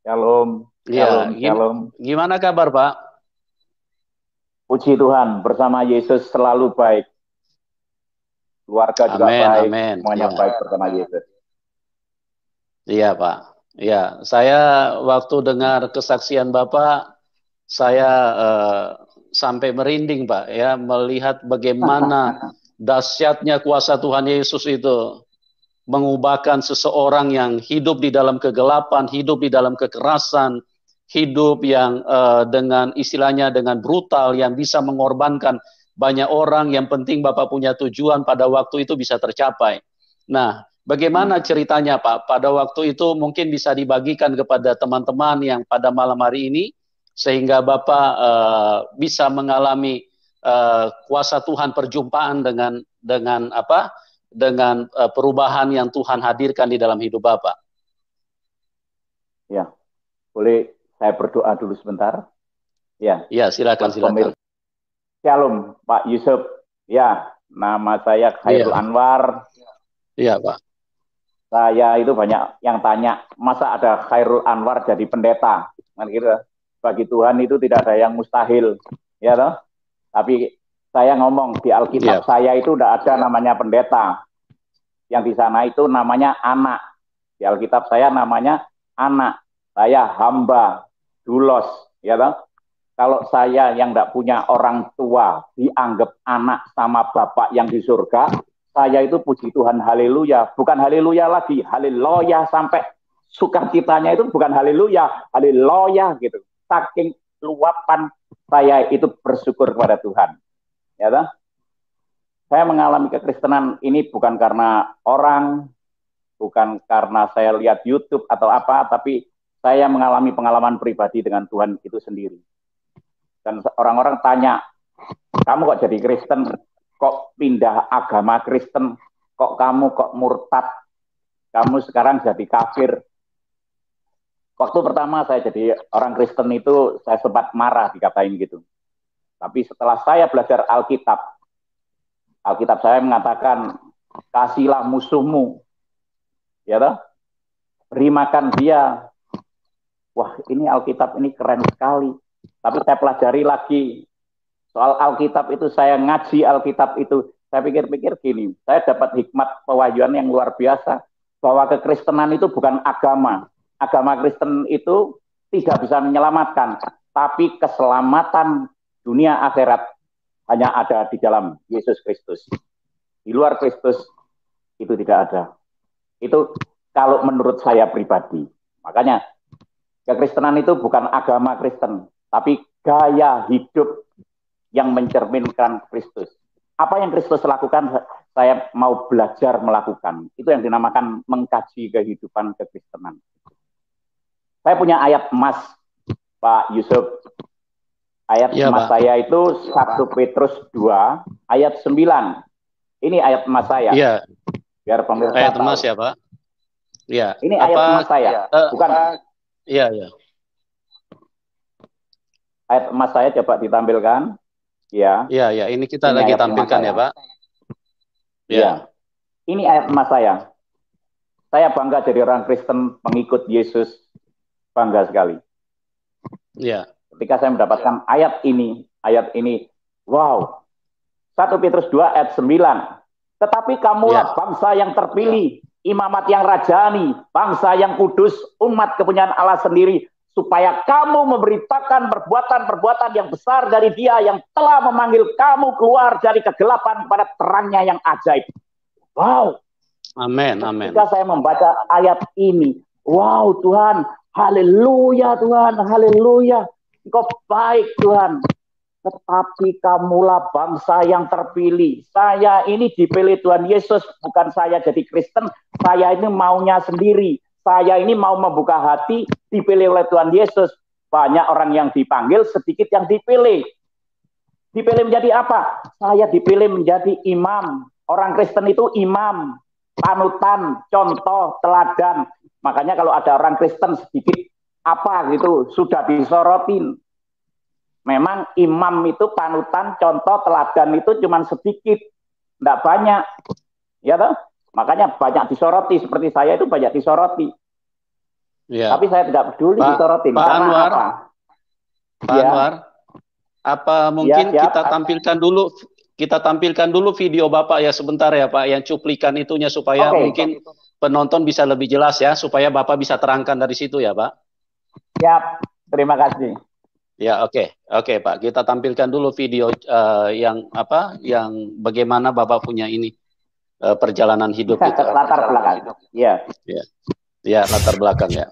Shalom, Iya, shalom, shalom. gimana kabar Pak? Puji Tuhan, bersama Yesus selalu baik. Keluarga juga Amin, baik, amin. semuanya Iya, baik bersama Yesus. iya Pak. Iya, saya waktu dengar kesaksian Bapak, saya sampai merinding Pak, ya melihat bagaimana dahsyatnya kuasa Tuhan Yesus itu mengubahkan seseorang yang hidup di dalam kegelapan, hidup di dalam kekerasan, hidup yang dengan istilahnya dengan brutal, yang bisa mengorbankan banyak orang. Yang penting Bapak punya tujuan pada waktu itu bisa tercapai. Nah, bagaimana ceritanya Pak? Pada waktu itu mungkin bisa dibagikan kepada teman-teman yang pada malam hari ini, sehingga Bapak bisa mengalami kuasa Tuhan, perjumpaan dengan apa? Dengan perubahan yang Tuhan hadirkan di dalam hidup Bapak. Ya, boleh saya berdoa dulu sebentar? Ya, Ya, silakan, buat silakan. pemirsa. Shalom, Pak Yusuf. Ya, nama saya Iya, Khairul Anwar. iya Pak. Saya itu banyak yang tanya, masa ada Khairul Anwar jadi pendeta? Kan gitu. Bagi Tuhan itu tidak ada yang mustahil, ya toh? Tapi saya ngomong di Iya, Alkitab saya itu tidak ada namanya pendeta. Yang di sana itu namanya anak. Di Alkitab saya namanya anak. Saya hamba, dulos, ya toh. Kalau saya yang tidak punya orang tua dianggap anak sama bapak yang di surga, saya itu puji Tuhan haleluya, bukan haleluya lagi, haleluya sampai sukacitanya itu bukan haleluya, haleluya gitu. Saking luapan saya itu bersyukur kepada Tuhan. Ya toh? Saya mengalami kekristenan ini bukan karena orang, bukan karena saya lihat YouTube atau apa, tapi saya mengalami pengalaman pribadi dengan Tuhan itu sendiri. Dan orang-orang tanya, kamu kok jadi Kristen, kok pindah agama Kristen, kok murtad, kamu sekarang jadi kafir. Waktu pertama saya jadi orang Kristen itu saya sempat marah dikatain gitu. Tapi setelah saya belajar Alkitab, Alkitab saya mengatakan kasihlah musuhmu, ya toh, beri makan dia. Wah, ini Alkitab ini keren sekali. Tapi saya pelajari lagi soal Alkitab itu, saya ngaji Alkitab itu, saya pikir-pikir gini, saya dapat hikmat pewahyuan yang luar biasa, bahwa kekristenan itu bukan agama. Agama Kristen itu tidak bisa menyelamatkan, tapi keselamatan dunia akhirat hanya ada di dalam Yesus Kristus. Di luar Kristus itu tidak ada. Itu kalau menurut saya pribadi. Makanya kekristenan itu bukan agama Kristen, tapi gaya hidup yang mencerminkan Kristus. Apa yang Kristus lakukan, saya mau belajar melakukan. Itu yang dinamakan mengkaji kehidupan kekristenan. Saya punya ayat emas, Pak Yusuf. Ayat iya emas Pak. saya itu 1 Petrus 2, ayat 9. Ini ayat emas saya. Iya, Biar pemirsa ayat tahu. emas ya Pak. Iya, Ini ayat emas saya. Bukan iya, iya. ayat emas saya, coba ditampilkan. Ya. Iya, iya, ini kita Ini lagi ayat emas tampilkan saya. ya Pak. Ya. Ini ayat emas saya. Saya bangga jadi orang Kristen pengikut Yesus. Bangga sekali. Iya. Ketika saya mendapatkan ayat ini, wow. 1 Petrus 2 ayat 9. Tetapi kamulah bangsa yang terpilih, imamat yang rajani, bangsa yang kudus, umat kepunyaan Allah sendiri, supaya kamu memberitakan perbuatan-perbuatan yang besar dari Dia yang telah memanggil kamu keluar dari kegelapan pada terangnya yang ajaib. Wow. Amin, amin. Ketika saya membaca ayat ini, wow Tuhan, haleluya Tuhan, haleluya. Engkau baik Tuhan. Tetapi kamulah bangsa yang terpilih. Saya ini dipilih Tuhan Yesus, bukan saya jadi Kristen. Saya ini maunya sendiri. Saya ini mau membuka hati, dipilih oleh Tuhan Yesus. Banyak orang yang dipanggil, sedikit yang dipilih. Dipilih menjadi apa? Saya dipilih menjadi imam. Orang Kristen itu imam, panutan, contoh, teladan. Makanya kalau ada orang Kristen sedikit apa gitu, sudah disorotin. Memang imam itu panutan, contoh, teladan itu cuma sedikit, tidak banyak, ya toh? Makanya banyak disoroti. Seperti saya itu banyak disoroti. Ya. Tapi saya tidak peduli disorotin. Pak Karena Anwar, apa? Pak Ya. Anwar, apa mungkin Ya, kita tampilkan dulu video Bapak ya sebentar ya Pak, yang cuplikan itunya supaya mungkin penonton bisa lebih jelas ya, supaya Bapak bisa terangkan dari situ ya Pak. Siap, terima kasih. Ya, oke Pak, kita tampilkan dulu video yang bagaimana Bapak punya ini perjalanan hidup itu. Latar belakang. Ya. Ya, latar belakang ya.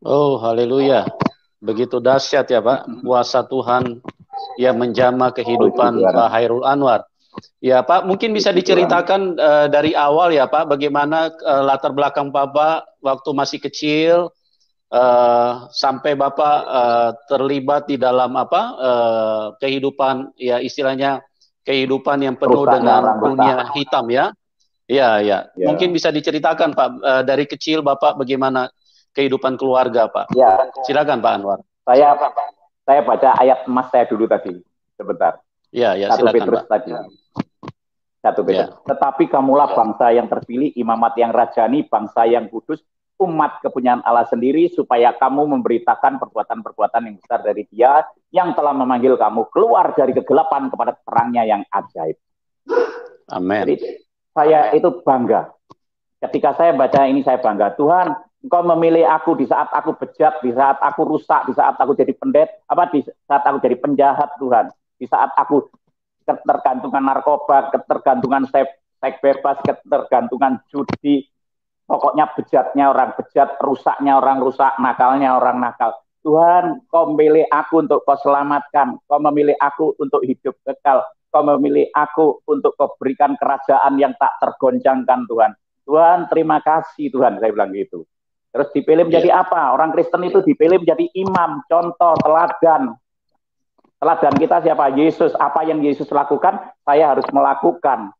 Oh, haleluya. Begitu dahsyat ya Pak, kuasa Tuhan ya menjamah kehidupan Pak Hairul Anwar. Ya Pak, mungkin bisa diceritakan dari awal ya Pak, bagaimana latar belakang Bapak waktu masih kecil sampai Bapak terlibat di dalam kehidupan, ya istilahnya kehidupan yang penuh dengan dunia hitam ya. Ya, ya. Mungkin bisa diceritakan Pak dari kecil Bapak bagaimana kehidupan keluarga Pak. Ya. Silakan Pak Anwar. Saya baca ayat emas saya dulu tadi, sebentar. Ya, ya, 1 silakan Petrus Pak. tadi. 1 Petrus. Ya. Tetapi kamulah bangsa yang terpilih, imamat yang rajani, bangsa yang kudus, umat kepunyaan Allah sendiri, supaya kamu memberitakan perbuatan-perbuatan yang besar dari Dia yang telah memanggil kamu keluar dari kegelapan kepada terangnya yang ajaib. Amin. Jadi saya itu bangga. Ketika saya baca ini saya bangga. Tuhan, Engkau memilih aku di saat aku bejat, di saat aku rusak, di saat aku jadi di saat aku jadi penjahat, Tuhan. Di saat aku ketergantungan narkoba, ketergantungan seks bebas, ketergantungan judi, pokoknya bejatnya orang bejat, rusaknya orang rusak, nakalnya orang nakal. Tuhan, Kau memilih aku untuk Kau selamatkan, Kau memilih aku untuk hidup kekal, Kau memilih aku untuk Kau berikan kerajaan yang tak tergoncangkan, Tuhan. Tuhan, terima kasih Tuhan, saya bilang gitu. Terus dipilih menjadi apa? Orang Kristen itu dipilih menjadi imam, contoh, teladan. Teladan kita siapa? Yesus. Apa yang Yesus lakukan, saya harus melakukan.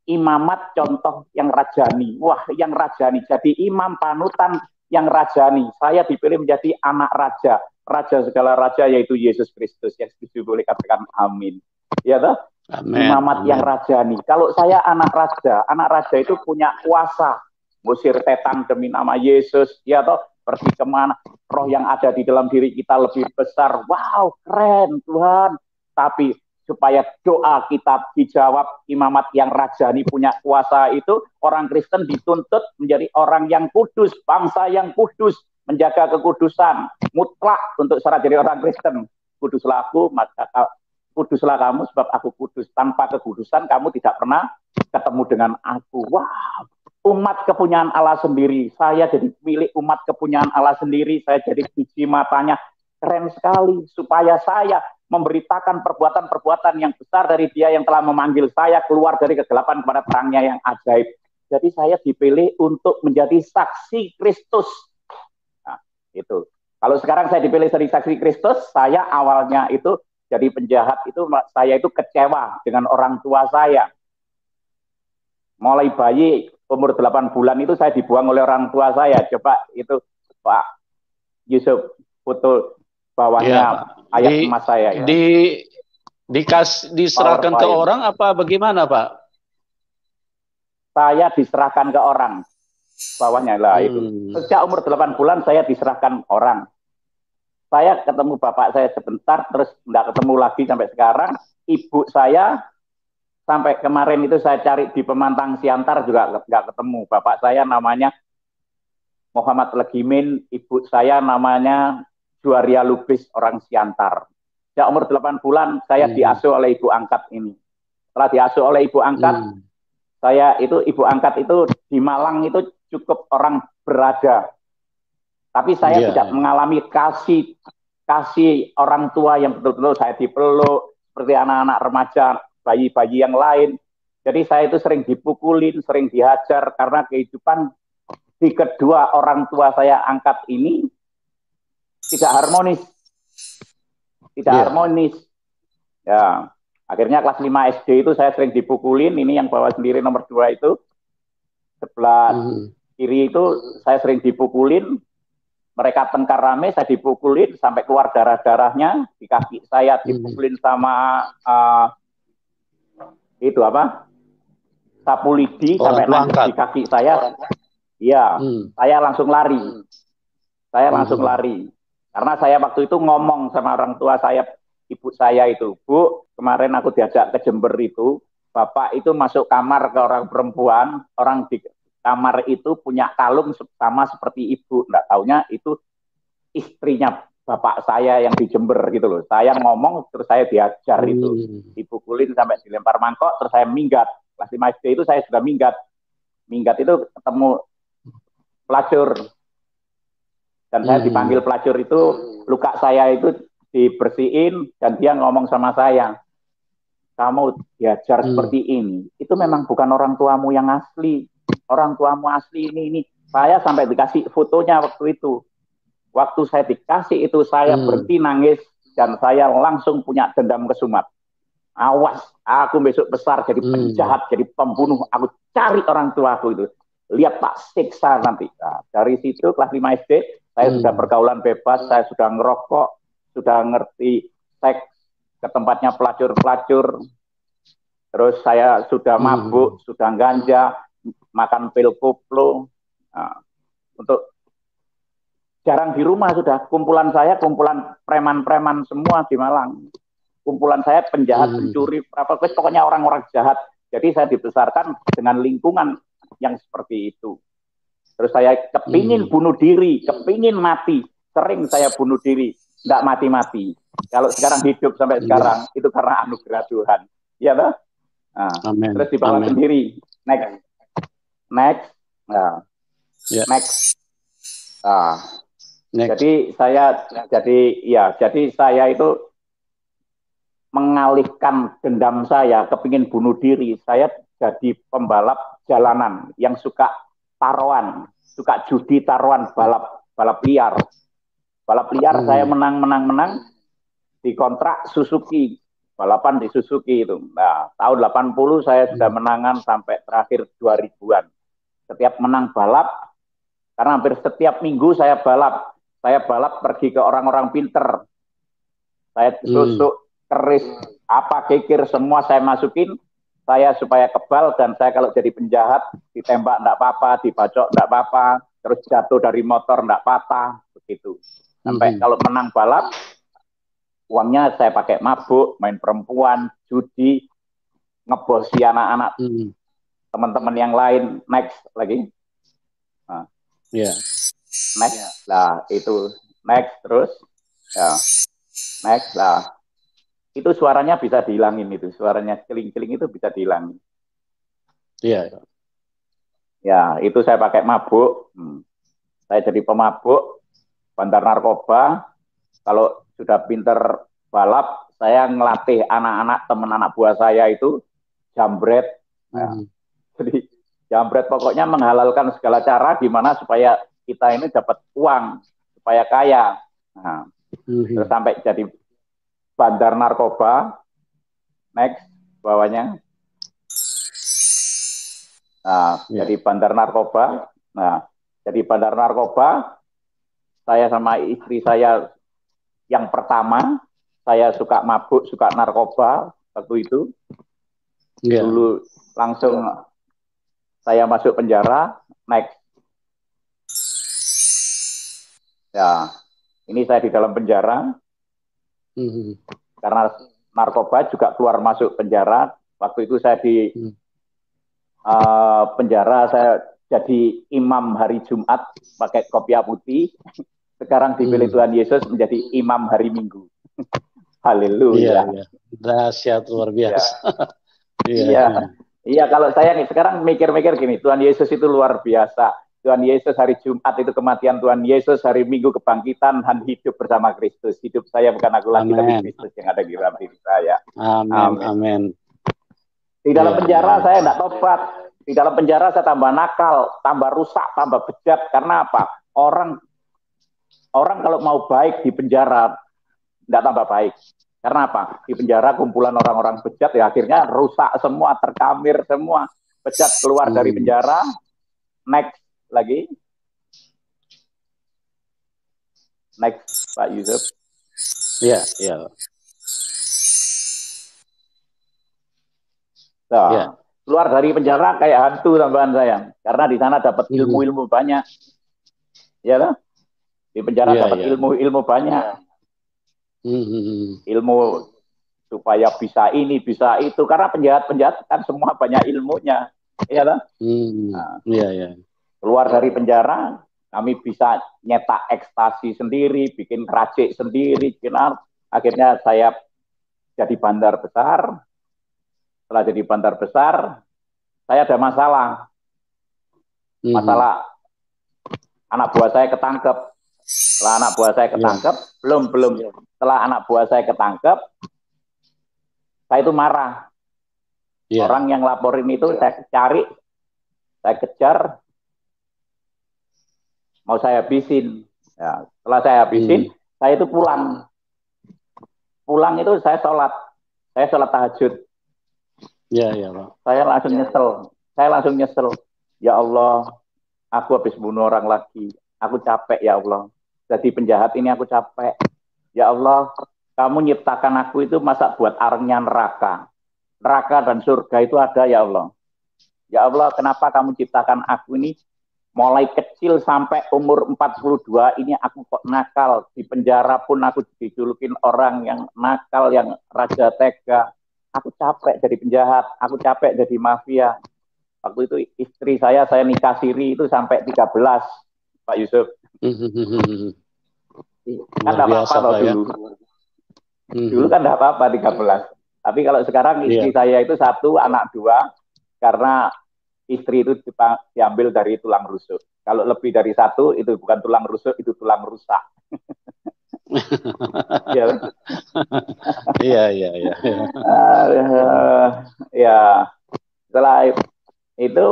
Imamat contoh yang rajani. Wah, yang rajani. Jadi imam panutan yang rajani. Saya dipilih menjadi anak raja. Raja segala raja yaitu Yesus Kristus. Yang setuju boleh katakan amin. Ya toh? Amen. Imamat yang rajani. Kalau saya anak raja itu punya kuasa. Ngusir setan demi nama Yesus. Ya toh? Pergi kemana? Roh yang ada di dalam diri kita lebih besar. Wow, keren Tuhan. Tapi supaya doa kita dijawab, imamat yang rajani punya kuasa itu, orang Kristen dituntut menjadi orang yang kudus, bangsa yang kudus, menjaga kekudusan mutlak untuk syarat jadi orang Kristen. Kuduslah aku, maka kuduslah kamu sebab aku kudus. Tanpa kekudusan kamu tidak pernah ketemu dengan aku. Wow, umat kepunyaan Allah sendiri. Saya jadi milik umat kepunyaan Allah sendiri. Saya jadi biji matanya. Keren sekali. Supaya saya memberitakan perbuatan-perbuatan yang besar dari Dia yang telah memanggil saya keluar dari kegelapan kepada terangnya yang ajaib. Jadi saya dipilih untuk menjadi saksi Kristus. Nah, itu. Kalau sekarang saya dipilih jadi saksi Kristus, saya awalnya itu jadi penjahat itu, saya itu kecewa dengan orang tua saya. Mulai bayi umur 8 bulan itu saya dibuang oleh orang tua saya. Coba itu Pak Yusuf foto bawahnya ya, ayat emas saya ya. Diserahkan ke orang apa bagaimana Pak? Saya diserahkan ke orang. Bawahnya lah itu. Sejak umur 8 bulan saya diserahkan orang. Saya ketemu bapak saya sebentar, terus tidak ketemu lagi sampai sekarang. Ibu saya sampai kemarin itu saya cari di Pemantang Siantar juga nggak ketemu. Bapak saya namanya Muhammad Legimin, ibu saya namanya Juaria Lubis, orang Siantar. Sejak umur 8 bulan saya diasuh oleh ibu angkat ini. Setelah diasuh oleh ibu angkat, ibu angkat itu di Malang itu cukup orang berada. Tapi saya tidak mengalami kasih orang tua yang betul-betul saya dipeluk seperti anak-anak remaja, bayi-bayi yang lain. Jadi saya itu sering dipukulin, sering dihajar karena kehidupan di kedua orang tua saya angkat ini tidak harmonis. Harmonis. Ya, akhirnya kelas 5 SD itu saya sering dipukulin. Ini yang bawa sendiri nomor 2 itu. Sebelah kiri itu saya sering dipukulin. Mereka tengkar rame, saya dipukulin sampai keluar darah-darahnya. Di kaki saya dipukulin sama sapu lidi sampai nangkep di kaki saya. Iya, saya langsung lari. Karena saya waktu itu ngomong sama orang tua saya, ibu saya itu, Bu, kemarin aku diajak ke Jember itu, Bapak itu masuk kamar ke orang perempuan, orang di kamar itu punya kalung sama seperti ibu, nggak taunya itu istrinya bapak saya yang di Jember gitu loh. Saya ngomong terus saya diajar itu, dipukulin sampai dilempar mangkok, terus saya minggat. Kelas 5 SD itu saya sudah minggat itu ketemu pelacur dan saya dipanggil pelacur itu, luka saya itu dibersihin, dan dia ngomong sama saya, kamu diajar seperti ini, itu memang bukan orang tuamu yang asli. Orang tuamu asli ini. Saya sampai dikasih fotonya waktu itu. Waktu saya dikasih itu, saya berhenti nangis, dan saya langsung punya dendam kesumat. Awas, aku besok besar jadi penjahat, jadi pembunuh. Aku cari orang tuaku itu. Lihat tak siksa nanti. Nah, dari situ kelas 5 SD, saya sudah pergaulan bebas, saya sudah ngerokok, sudah ngerti seks ke tempatnya pelacur-pelacur. Terus saya sudah mabuk, sudah ganja, makan pil koplo. Nah, untuk jarang di rumah sudah. Kumpulan saya, kumpulan preman-preman semua di Malang. Kumpulan saya penjahat, pencuri, pokoknya orang-orang jahat. Jadi saya dibesarkan dengan lingkungan yang seperti itu. Terus saya kepingin bunuh diri, kepingin mati. Sering saya bunuh diri, nggak mati-mati. Kalau sekarang hidup sampai sekarang, itu karena anugerah Tuhan. Iya toh? Nah, terus di bawah sendiri. Next. Nah, next. Jadi saya itu mengalihkan dendam saya, kepingin bunuh diri. Saya jadi pembalap jalanan yang suka taruhan, suka judi taruhan, balap liar. Balap liar saya menang dikontrak Suzuki, balapan di Suzuki itu. Nah, tahun 80 saya sudah menangan sampai terakhir 2000-an. Setiap menang balap, karena hampir setiap minggu saya balap pergi ke orang-orang pinter. Saya susuk, keris, apa kikir, semua saya masukin. Saya supaya kebal, dan saya kalau jadi penjahat, ditembak enggak apa-apa, dibacok enggak apa-apa, terus jatuh dari motor enggak patah, begitu. Sampai kalau menang balap, uangnya saya pakai mabuk, main perempuan, judi, ngebosi anak-anak teman-teman yang lain. Next lagi. Nah. Next lah, itu next terus. Ya. Next lah. Itu suaranya bisa dihilangin itu. Suaranya celing-celing itu bisa dihilangin. Iya. Ya, itu saya pakai mabuk. Saya jadi pemabuk, bandar narkoba. Kalau sudah pinter balap, saya ngelatih anak-anak, teman anak buah saya itu jambret. Ya. Jadi jambret pokoknya menghalalkan segala cara gimana supaya kita ini dapat uang, supaya kaya. Nah, terus sampai jadi bandar narkoba. Next, bawahnya. Nah, jadi bandar narkoba. Nah, jadi bandar narkoba. Saya sama istri saya yang pertama, saya suka mabuk, suka narkoba waktu itu. Dulu langsung saya masuk penjara. Next. Ya, ini saya di dalam penjara. Karena narkoba juga keluar masuk penjara. Waktu itu saya di penjara, saya jadi imam hari Jumat pakai kopiah putih. Sekarang dipilih Tuhan Yesus menjadi imam hari Minggu. Haleluya. Iya. Dahsyat, luar biasa. Iya, kalau saya nih sekarang mikir-mikir gini, Tuhan Yesus itu luar biasa. Tuhan Yesus hari Jumat itu kematian Tuhan Yesus, hari Minggu kebangkitan, dan hidup bersama Kristus. Hidup saya bukan aku lagi, tapi Kristus yang ada di dalam diri saya. Amin. Di dalam penjara saya tidak tobat. Di dalam penjara saya tambah nakal, tambah rusak, tambah bejat. Karena apa? Orang kalau mau baik di penjara tidak tambah baik. Karena apa? Di penjara kumpulan orang-orang bejat, ya akhirnya rusak semua, terkamir semua. Bejat keluar dari penjara. Next lagi. Next, Pak Yusuf. Iya. Nah, keluar dari penjara kayak hantu tambahan saya. Karena di sana dapat ilmu-ilmu banyak. Ya kan? Di penjara dapat ilmu-ilmu banyak. Ilmu supaya bisa ini, bisa itu. Karena penjahat-penjahat kan semua banyak ilmunya. Iya kan? Keluar dari penjara, kami bisa nyetak ekstasi sendiri, bikin keracik sendiri, akhirnya saya jadi bandar besar. Setelah jadi bandar besar, saya ada masalah anak buah saya ketangkep. Setelah anak buah saya ketangkep, belum. Setelah anak buah saya ketangkep, saya itu marah. Orang yang laporin itu saya cari, saya kejar, mau saya habisin. Ya, setelah saya habisin, saya itu pulang. Pulang itu saya sholat tahajud. Pak. Saya langsung nyesel. Ya Allah, aku habis bunuh orang lagi. Aku capek ya Allah. Jadi penjahat ini aku capek. Ya Allah, kamu nyiptakan aku itu masa buat arengnya neraka. Neraka dan surga itu ada ya Allah. Ya Allah, kenapa kamu ciptakan aku ini mulai kecil sampai umur 42 ini aku kok nakal. Di penjara pun aku dijulukin orang yang nakal, yang raja tega. Aku capek jadi penjahat, aku capek jadi mafia. Waktu itu istri saya nikah siri itu sampai 13, Pak Yusuf. Kan tidak apa-apa loh dulu. Dulu kan tidak apa-apa 13. Tapi kalau sekarang istri saya itu 1, anak 2, karena istri itu diambil dari tulang rusuk. Kalau lebih dari 1 itu bukan tulang rusuk, itu tulang rusak. Ya. Setelah itu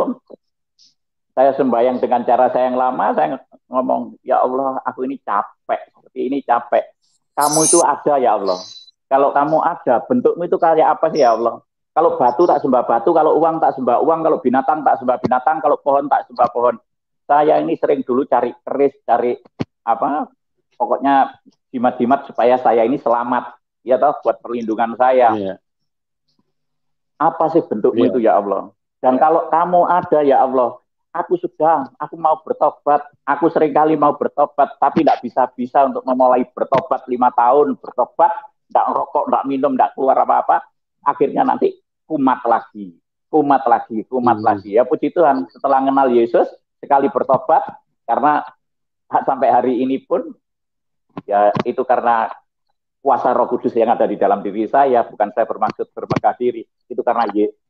saya sembahyang dengan cara saya yang lama, saya ngomong, ya Allah, aku ini capek, seperti ini capek. Kamu itu ada ya Allah. Kalau kamu ada, bentukmu itu kayak apa sih ya Allah? Kalau batu tak sembah batu, kalau uang tak sembah uang, kalau binatang tak sembah binatang, kalau pohon tak sembah pohon. Saya ini sering dulu cari keris, cari apa, pokoknya jimat-jimat supaya saya ini selamat, ya toh, buat perlindungan saya. Apa sih bentukmu itu ya Allah? Dan kalau kamu ada ya Allah, aku mau bertobat. Aku seringkali mau bertobat, tapi tidak bisa untuk memulai bertobat 5 tahun, bertobat, tidak rokok, tidak minum, tidak keluar apa-apa. Akhirnya nanti kumat lagi. Ya puji Tuhan, setelah kenal Yesus, sekali bertobat, karena sampai hari ini pun, ya itu karena kuasa Roh Kudus yang ada di dalam diri saya, bukan saya bermaksud bermegah diri, itu karena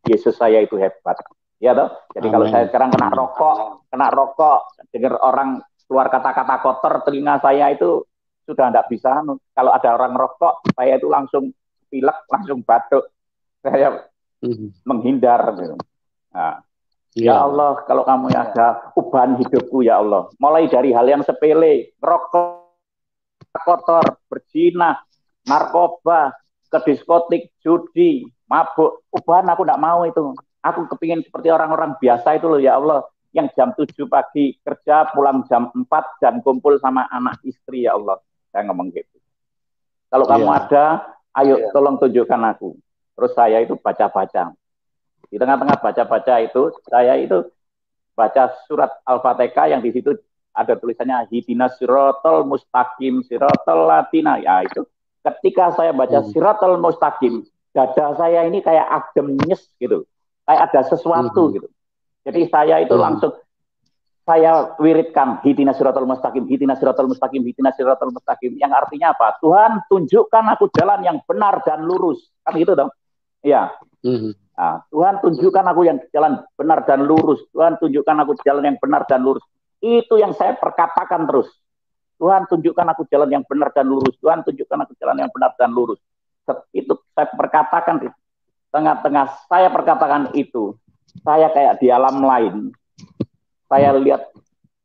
Yesus saya itu hebat. Ya toh? Jadi kalau saya sekarang kena rokok, dengar orang keluar kata-kata kotor, telinga saya itu sudah tidak bisa. Kalau ada orang rokok, saya itu langsung pilek, langsung batuk. Saya menghindar. Gitu. Nah, ya Allah, kalau kamu ada ubahan hidupku ya Allah. Mulai dari hal yang sepele, rokok kotor, berzina, narkoba, ke diskotik, judi, mabuk, ubahan aku tidak mau itu. Aku kepingin seperti orang-orang biasa itu loh ya Allah, yang jam 7 pagi kerja, pulang jam 4 dan kumpul sama anak istri ya Allah. Saya ngomong gitu. Kalau kamu ada, ayo tolong tunjukkan aku. Terus saya itu baca-baca. Di tengah-tengah baca-baca itu, saya itu baca surat Al-Fatihah yang di situ ada tulisannya Ihdinas Siratal Mustaqim, Siratal Latina. Ya itu. Ketika saya baca Siratal Mustaqim, dada saya ini kayak adem nyes gitu. Kayak ada sesuatu gitu. Jadi saya itu langsung saya wiridkan Ihdinas Siratal Mustaqim, Ihdinas Siratal Mustaqim, Ihdinas Siratal Mustaqim. Yang artinya apa? Tuhan, tunjukkan aku jalan yang benar dan lurus. Kan gitu dong. Iya. Nah, Tuhan tunjukkan aku yang jalan benar dan lurus. Tuhan tunjukkan aku jalan yang benar dan lurus. Itu yang saya perkatakan terus. Tuhan tunjukkan aku jalan yang benar dan lurus. Tuhan tunjukkan aku jalan yang benar dan lurus. Itu saya perkatakan di tengah-tengah saya perkatakan itu. Saya kayak di alam lain. Saya lihat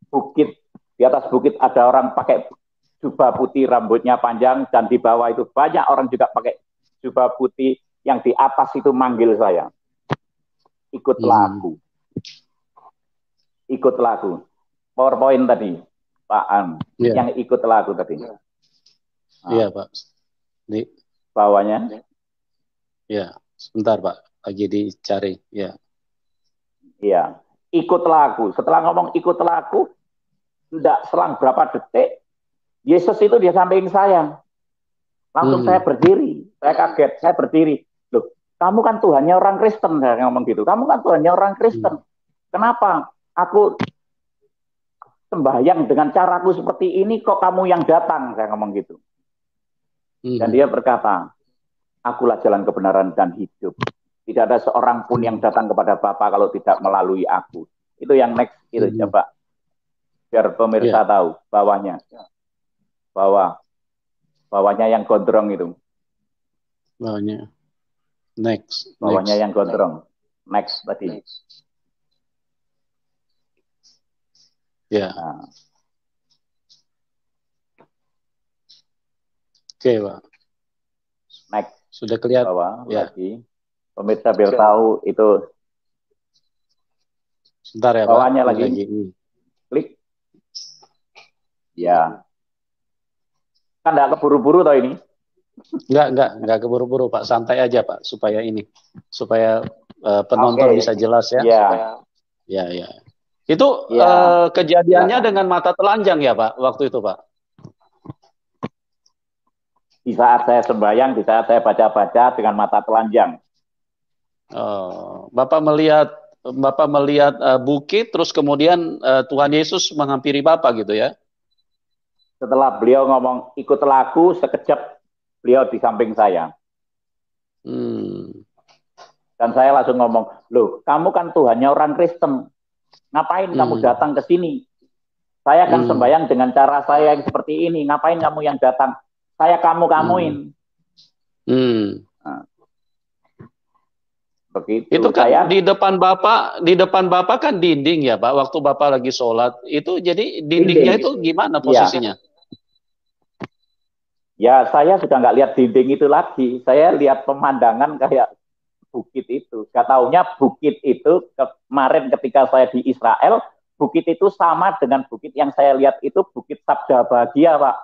bukit. Di atas bukit ada orang pakai jubah putih, rambutnya panjang. Dan di bawah itu banyak orang juga pakai jubah putih. Yang di atas itu manggil saya. Ikutlah aku. Ikutlah aku. PowerPoint tadi, Pak Am. Yang ikutlah aku tadi. Iya, Pak. Di bawahnya. Ya, sebentar Pak. Lagi dicari. Ya. Iya. Ikutlah aku. Setelah ngomong ikutlah aku, tidak selang berapa detik, Yesus itu di samping saya. Langsung saya berdiri. Saya kaget. Saya berdiri. Loh, kamu kan Tuhannya orang Kristen, saya ngomong gitu. Kamu kan Tuhannya orang Kristen. Kenapa aku sembahyang dengan caraku seperti ini, kok kamu yang datang, saya ngomong gitu. Dan dia berkata, akulah jalan kebenaran dan hidup. Tidak ada seorang pun yang datang kepada Bapa kalau tidak melalui aku. Itu yang next itu, coba. Biar pemirsa tahu bawahnya. bawah. Bawahnya yang gondrong itu. Bawahnya. Next. Bawahnya yang gondrong. Next tadi. Ya. Nah. Oke, Pak. Next. Sudah kelihatan. Bawah Ya. lagi. Pemirsa biar tahu itu. Sebentar ya, bawahnya Pak. lagi. Klik. Ya. Kan enggak keburu-buru toh ini? Enggak keburu-buru, Pak. Santai aja, Pak, supaya penonton bisa jelas ya. Iya. Ya. Itu kejadiannya dengan mata telanjang ya, Pak, waktu itu, Pak? Di saat saya sembahyang, di saat saya baca-baca dengan mata telanjang. Bapak melihat bukit, terus kemudian Tuhan Yesus menghampiri Bapak gitu ya? Setelah beliau ngomong ikutlah aku, sekejap beliau di samping saya. Dan saya langsung ngomong, loh kamu kan Tuhannya orang Kristen, ngapain kamu datang ke sini? Saya akan sembahyang dengan cara saya yang seperti ini, ngapain kamu yang datang? Saya kamu-kamuin. Nah, begitu. Itu kan di depan Bapak kan dinding ya, Pak, waktu Bapak lagi sholat, itu jadi dindingnya itu gimana posisinya? Ya, saya sudah nggak lihat dinding itu lagi, saya lihat pemandangan kayak bukit itu. Gak taunya bukit itu kemarin ketika saya di Israel, bukit itu sama dengan bukit yang saya lihat itu Bukit Sabda Bahagia, Pak.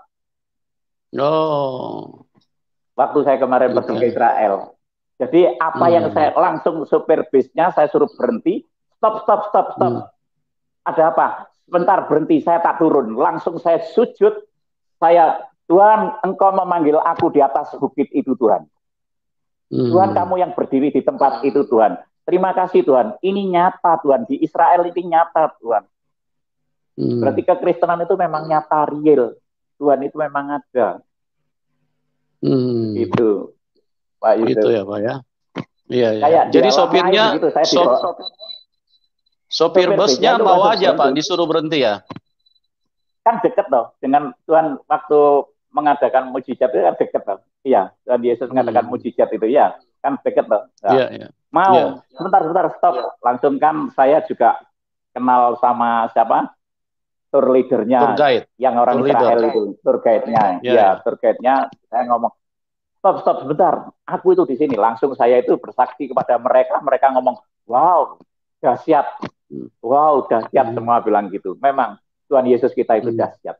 Waktu saya kemarin pergi ke Israel. Jadi apa yang saya langsung supir bisnya saya suruh berhenti, stop. Ada apa? Sebentar berhenti, saya tak turun. Langsung saya sujud, Tuhan, Engkau memanggil aku di atas bukit itu, Tuhan. Tuhan, kamu yang berdiri di tempat itu, Tuhan. Terima kasih, Tuhan. Ini nyata, Tuhan. Di Israel ini nyata, Tuhan. Berarti kekristenan itu memang nyata, real. Tuhan itu memang ada. Itu, Pak Yusuf. Itu ya, Pak ya. Iya. Jadi sopirnya, sopir busnya mau aja, Pak, disuruh berhenti ya? Kan deket loh dengan Tuhan waktu mengadakan mujizat itu kan deket loh. Iya, Tuhan Yesus mengadakan mujizat itu ya, kan deket loh. Iya. Mau, sebentar, stop. Langsung kan saya juga kenal sama siapa? Tour leadernya, tour guide. Yang orang Israel itu, tour guide-nya. Iya, tour guide-nya. Saya ngomong, stop, sebentar. Aku itu di sini. Langsung saya itu bersaksi kepada mereka. Mereka ngomong, wow, dahsyat. Wow, dahsyat. Semua bilang gitu. Memang Tuhan Yesus kita itu dahsyat.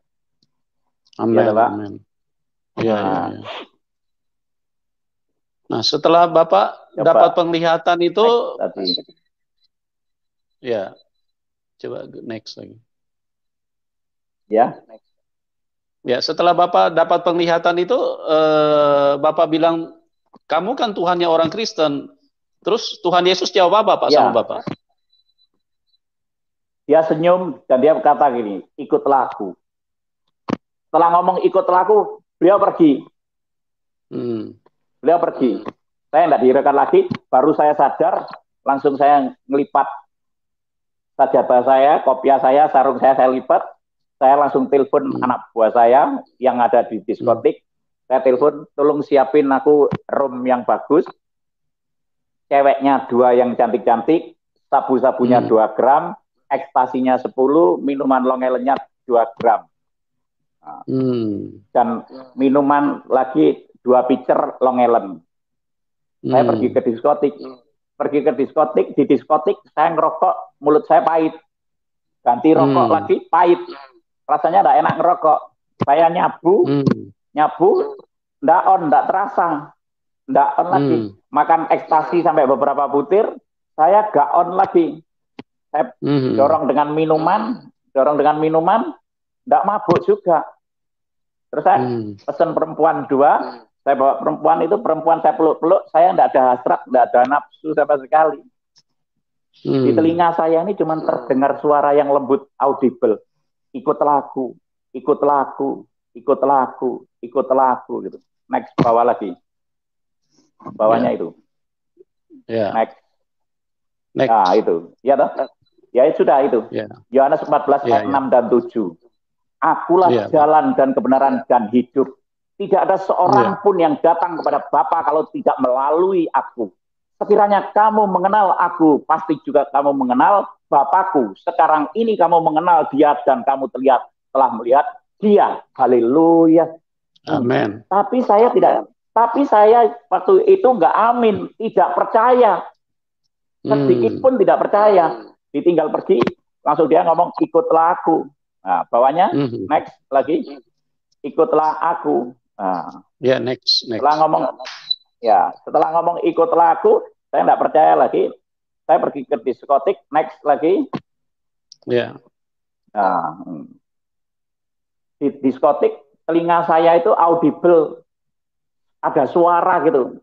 Amin. Ya, Pak. Amin. Ya. Nah, setelah Bapak dapat penglihatan itu, ya, coba next lagi. Ya, setelah Bapak dapat penglihatan itu, Bapak bilang, kamu kan Tuhannya orang Kristen. Terus Tuhan Yesus jawab apa, Pak, sama Bapak? Dia senyum dan dia berkata gini, ikutlah aku. Setelah ngomong ikutlah aku, beliau pergi. Beliau pergi. Saya tidak dihiraukan lagi, baru saya sadar, langsung saya ngelipat sajadah saya, kopiah saya, sarung saya lipat. Saya langsung telepon anak buah saya yang ada di diskotik. Saya telepon, tolong siapin aku room yang bagus. Ceweknya 2 yang cantik-cantik, sabu-sabunya 2 gram, ekstasinya 10, minuman long islandnya 2 gram. Nah, dan minuman lagi 2 pitcher long island. Saya pergi ke diskotik. Di diskotik saya ngerokok, mulut saya pahit. Ganti rokok lagi, pahit. Rasanya enggak enak ngerokok. Saya nyabu, enggak terasa. Enggak on lagi. Makan ekstasi sampai beberapa butir, saya enggak on lagi. Saya dorong dengan minuman, enggak mabuk juga. Terus saya pesan perempuan 2, saya bawa perempuan saya peluk-peluk, saya enggak ada hasrat, enggak ada nafsu sama sekali. Di telinga saya ini cuma terdengar suara yang lembut, audible. Ikutlah aku gitu. Next, bawah lagi. Bawahnya itu. Next. Nah, itu. Ya toh? Ya sudah itu. Yohanes 14 ayat 6 dan 7. Akulah Iya, Pak. jalan dan kebenaran dan hidup. Tidak ada seorang Iya. pun yang datang kepada Bapa kalau tidak melalui aku. Sekiranya kamu mengenal aku, pasti juga kamu mengenal Bapakku. Sekarang ini kamu mengenal dia dan kamu telah melihat dia. Haleluya. Amin. Tapi saya waktu itu nggak amin, tidak percaya. Sedikit pun tidak percaya. Ditinggal pergi, langsung dia ngomong ikutlah aku. Nah, bawahnya next lagi, ikutlah aku. Nah, Ya, next. setelah ngomong ikutlah aku, saya nggak percaya lagi. Saya pergi ke diskotik, next lagi. Ya. Nah, di diskotik telinga saya itu audible, ada suara gitu.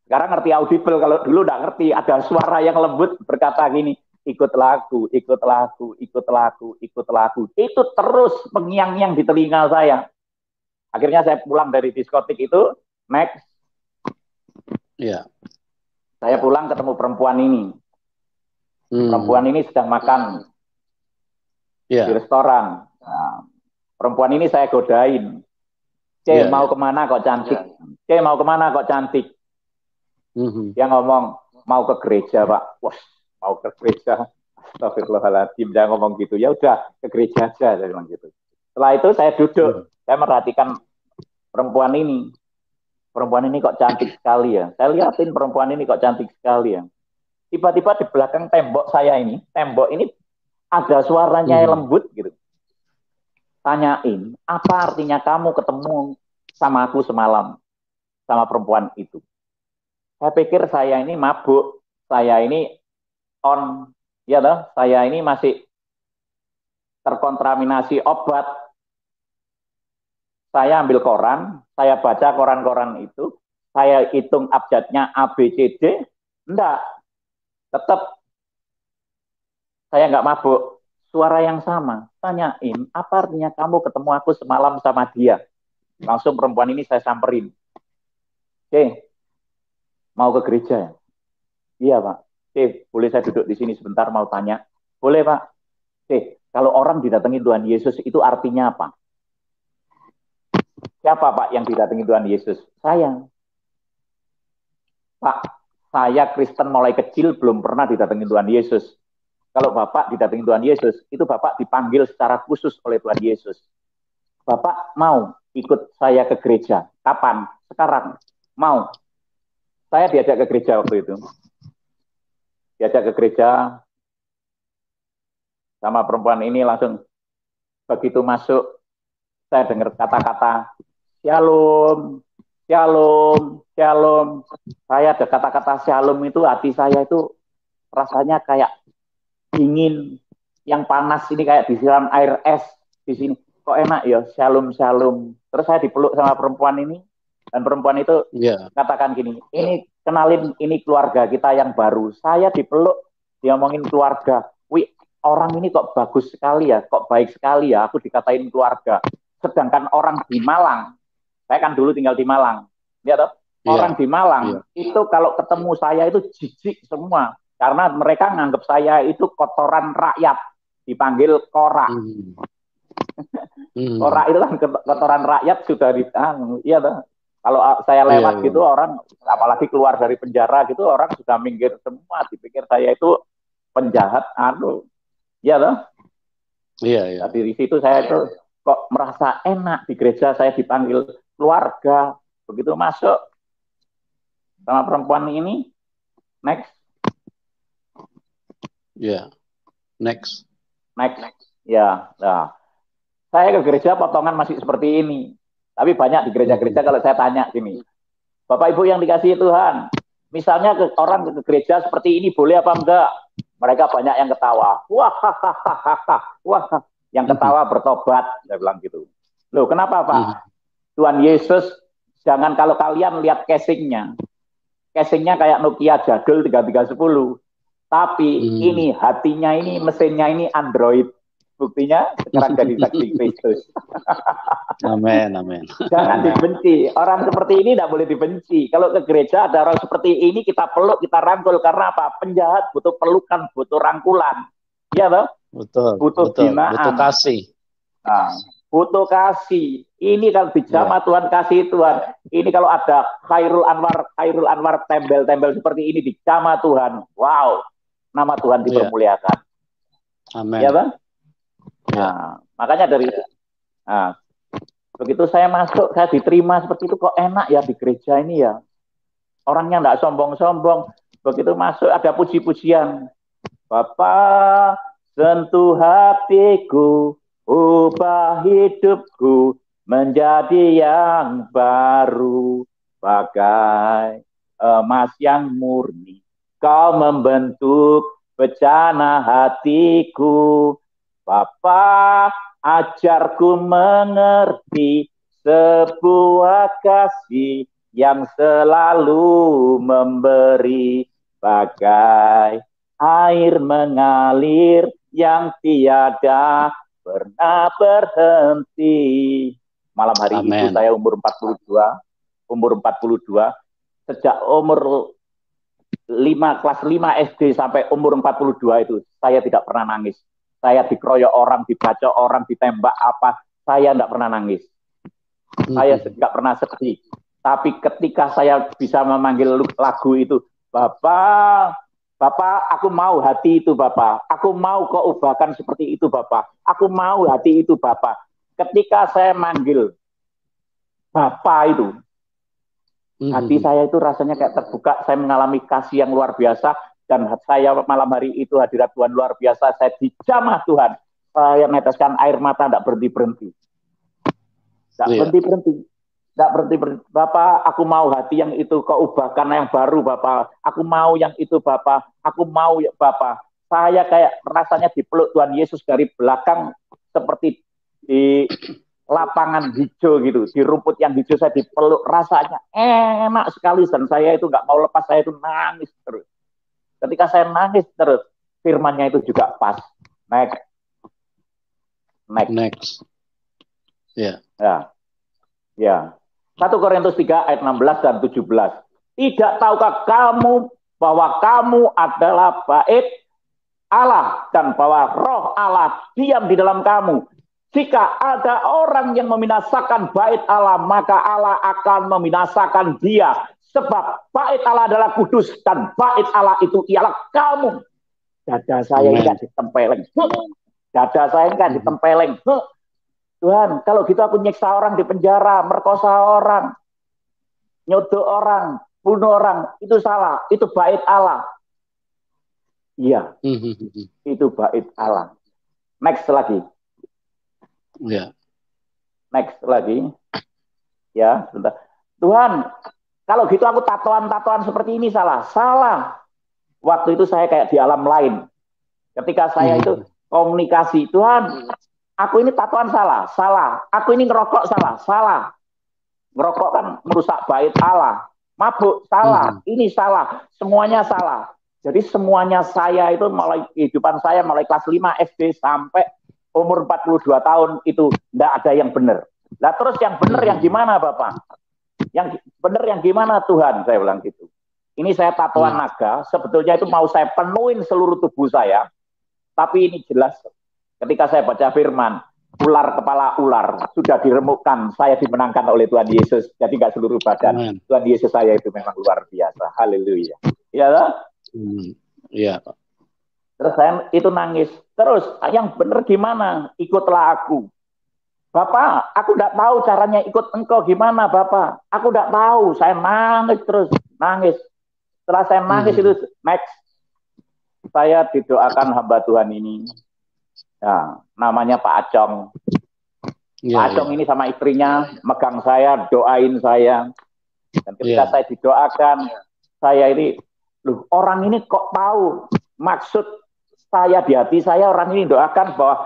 Sekarang ngerti audible, kalau dulu nggak ngerti, ada suara yang lembut berkata gini, ikut lagu, ikut lagu, ikut lagu, ikut lagu. Itu terus mengiang-ngiang di telinga saya. Akhirnya saya pulang dari diskotik itu, next. Ya. Saya pulang ketemu perempuan ini. Perempuan ini sedang makan di restoran. Nah, perempuan ini saya godain. Mau kemana kok cantik? Mau kemana kok cantik? Dia ngomong, mau ke gereja, Pak. Wah, mau ke gereja. Astagfirullahaladzim, dia ngomong gitu. Ya udah, ke gereja aja, saya bilang gitu. Setelah itu saya duduk, saya merhatikan perempuan ini. Perempuan ini kok cantik sekali ya. Saya liatin perempuan ini kok cantik sekali ya. Tiba-tiba di belakang tembok saya ini, tembok ini ada suaranya yang lembut gitu. Tanyain, apa artinya kamu ketemu sama aku semalam, sama perempuan itu? Saya pikir saya ini mabuk, saya ini ya toh, saya ini masih terkontaminasi obat. Saya ambil koran, saya baca koran-koran itu, saya hitung abjadnya A, B, C, D, enggak, tetap saya enggak mabuk. Suara yang sama, tanyain, apa artinya kamu ketemu aku semalam sama dia? Langsung perempuan ini saya samperin. Mau ke gereja? Iya, Pak. Boleh saya duduk di sini sebentar mau tanya? Boleh, Pak. Kalau orang didatangi Tuhan Yesus itu artinya apa? Siapa, Pak, yang didatangi Tuhan Yesus? Saya. Pak, saya Kristen mulai kecil belum pernah didatangi Tuhan Yesus. Kalau Bapak didatangi Tuhan Yesus, itu Bapak dipanggil secara khusus oleh Tuhan Yesus. Bapak mau ikut saya ke gereja? Kapan? Sekarang. Mau. Saya diajak ke gereja waktu itu. Diajak ke gereja sama perempuan ini, langsung begitu masuk saya dengar kata-kata shalom, shalom, shalom. Saya ada kata-kata shalom itu, hati saya itu rasanya kayak dingin, yang panas ini kayak disiram air es di sini. Kok enak ya, shalom, shalom. Terus saya dipeluk sama perempuan ini, dan perempuan itu katakan gini, ini kenalin, ini keluarga kita yang baru. Saya dipeluk, dia ngomongin keluarga. Wih, orang ini kok bagus sekali ya, kok baik sekali ya, aku dikatain keluarga. Sedangkan orang di Malang, saya kan dulu tinggal di Malang, ya toh? Orang di Malang itu kalau ketemu saya itu jijik semua, karena mereka nganggap saya itu kotoran rakyat, dipanggil korak. Korak itu kan kotoran rakyat sudah iya toh. Kalau saya lewat gitu orang, apalagi keluar dari penjara gitu, orang sudah minggir semua, dipikir saya itu penjahat, iya toh. Iya. Dari situ saya itu kok merasa enak di gereja, saya dipanggil keluarga. Begitu masuk sama perempuan ini, next. Next. Ya, nah. Saya ke gereja potongan masih seperti ini. Tapi banyak di gereja-gereja kalau saya tanya gini, Bapak Ibu yang dikasihi Tuhan, misalnya orang ke gereja seperti ini boleh apa enggak? Mereka banyak yang ketawa. Wah, yang ketawa bertobat, saya bilang gitu. Loh, kenapa Pak? Tuhan Yesus, jangan kalau kalian lihat casingnya kayak Nokia jadul 3310. Tapi ini hatinya ini, mesinnya ini Android. Buktinya sekarang jadi saksi Kristus. Amin. Jangan dibenci. Orang seperti ini tidak boleh dibenci. Kalau ke gereja ada orang seperti ini, kita peluk, kita rangkul. Karena apa? Penjahat butuh pelukan, butuh rangkulan. Iya toh? Betul. Butuh binaan. Butuh kasih. Nah, butuh kasih. Ini kalau dijamah Tuhan kasih Tuhan. Ini kalau ada Khairul Anwar tembel-tembel seperti ini dijamah Tuhan. Wow, nama Tuhan dipermuliakan. Amin. Ya bang? Nah, makanya dari begitu saya masuk, saya diterima seperti itu, kok enak ya di gereja ini ya. Orangnya enggak sombong-sombong. Begitu masuk ada puji-pujian. Bapa, sentuh hatiku, ubah hidupku menjadi yang baru, bagai emas yang murni. Kau membentuk bejana hatiku. Bapa, ajarku mengerti sebuah kasih yang selalu memberi, bagai air mengalir yang tiada pernah berhenti. Malam hari itu saya umur 42, sejak umur kelas 5 SD sampai umur 42 itu saya tidak pernah nangis. Saya dikeroyok orang, dibacok orang, ditembak apa, saya tidak pernah nangis. Saya tidak pernah sedih. Tapi ketika saya bisa memanggil lagu itu, Bapak, aku mau hati itu, Bapak. Aku mau kau ubahkan seperti itu, Bapak. Aku mau hati itu, Bapak. Ketika saya manggil Bapak itu, hati saya itu rasanya kayak terbuka. Saya mengalami kasih yang luar biasa. Dan saya malam hari itu hadirat Tuhan luar biasa. Saya dijamah Tuhan. Saya meneteskan air mata, tidak berhenti-berhenti. Tidak berhenti-berhenti. Tidak berhenti-berhenti. Bapak, aku mau hati yang itu kau ubahkan yang baru, Bapak. Aku mau yang itu, Bapak. Aku mau ya, Bapak. Saya kayak rasanya dipeluk Tuhan Yesus dari belakang seperti di lapangan hijau gitu, di rumput yang hijau saya dipeluk, rasanya enak sekali. Dan saya itu nggak mau lepas, saya itu nangis terus. Ketika saya nangis terus, firmannya itu juga pas. Next. Ya. 1 Korintus 3 ayat 16 dan 17. Tidak tahukah kamu bahwa kamu adalah bait Allah dan bahwa roh Allah diam di dalam kamu. Jika ada orang yang membinasakan bait Allah, maka Allah akan membinasakan dia. Sebab bait Allah adalah kudus dan bait Allah itu ialah kamu. Dada saya enggak ditempeleng. Dada saya enggak ditempeleng. Tuhan, kalau gitu aku nyiksa orang di penjara, merkosa orang, nyodok orang, bunuh orang, itu salah. Itu bait Allah. Iya, itu bait Allah. Next lagi. Next lagi. Ya, sebentar. Tuhan, kalau gitu aku tatoan-tatoan seperti ini salah. Salah. Waktu itu saya kayak di alam lain. Ketika saya itu komunikasi, Tuhan, aku ini tatoan salah. Aku ini ngerokok salah. Ngerokok kan merusak bait Allah. Mabuk salah. Ini salah. Semuanya salah. Jadi semuanya saya itu mulai kehidupan saya mulai kelas 5 SD sampai umur 42 tahun itu tidak ada yang benar. Nah terus yang benar yang gimana Bapak? Yang benar yang gimana Tuhan? Saya bilang gitu. Ini saya tatoan naga, sebetulnya itu mau saya penuhin seluruh tubuh saya, tapi ini jelas ketika saya baca firman, ular kepala ular sudah diremukkan, saya dimenangkan oleh Tuhan Yesus, jadi nggak seluruh badan. Tuhan Yesus saya itu memang luar biasa. Haleluya. Iya lah? Iya. Terus saya itu nangis. Terus yang benar gimana? Ikutlah aku. Bapak, aku tidak tahu caranya ikut engkau gimana, Bapak. Aku tidak tahu. Saya nangis terus, nangis. Setelah saya nangis itu, next. Saya didoakan hamba Tuhan ini. Ya, namanya Pak Acong. Pak Acong ini sama istrinya megang saya, doain saya. Dan ketika saya didoakan, saya ini, loh orang ini kok tahu maksud saya di hati saya, orang ini doakan bahwa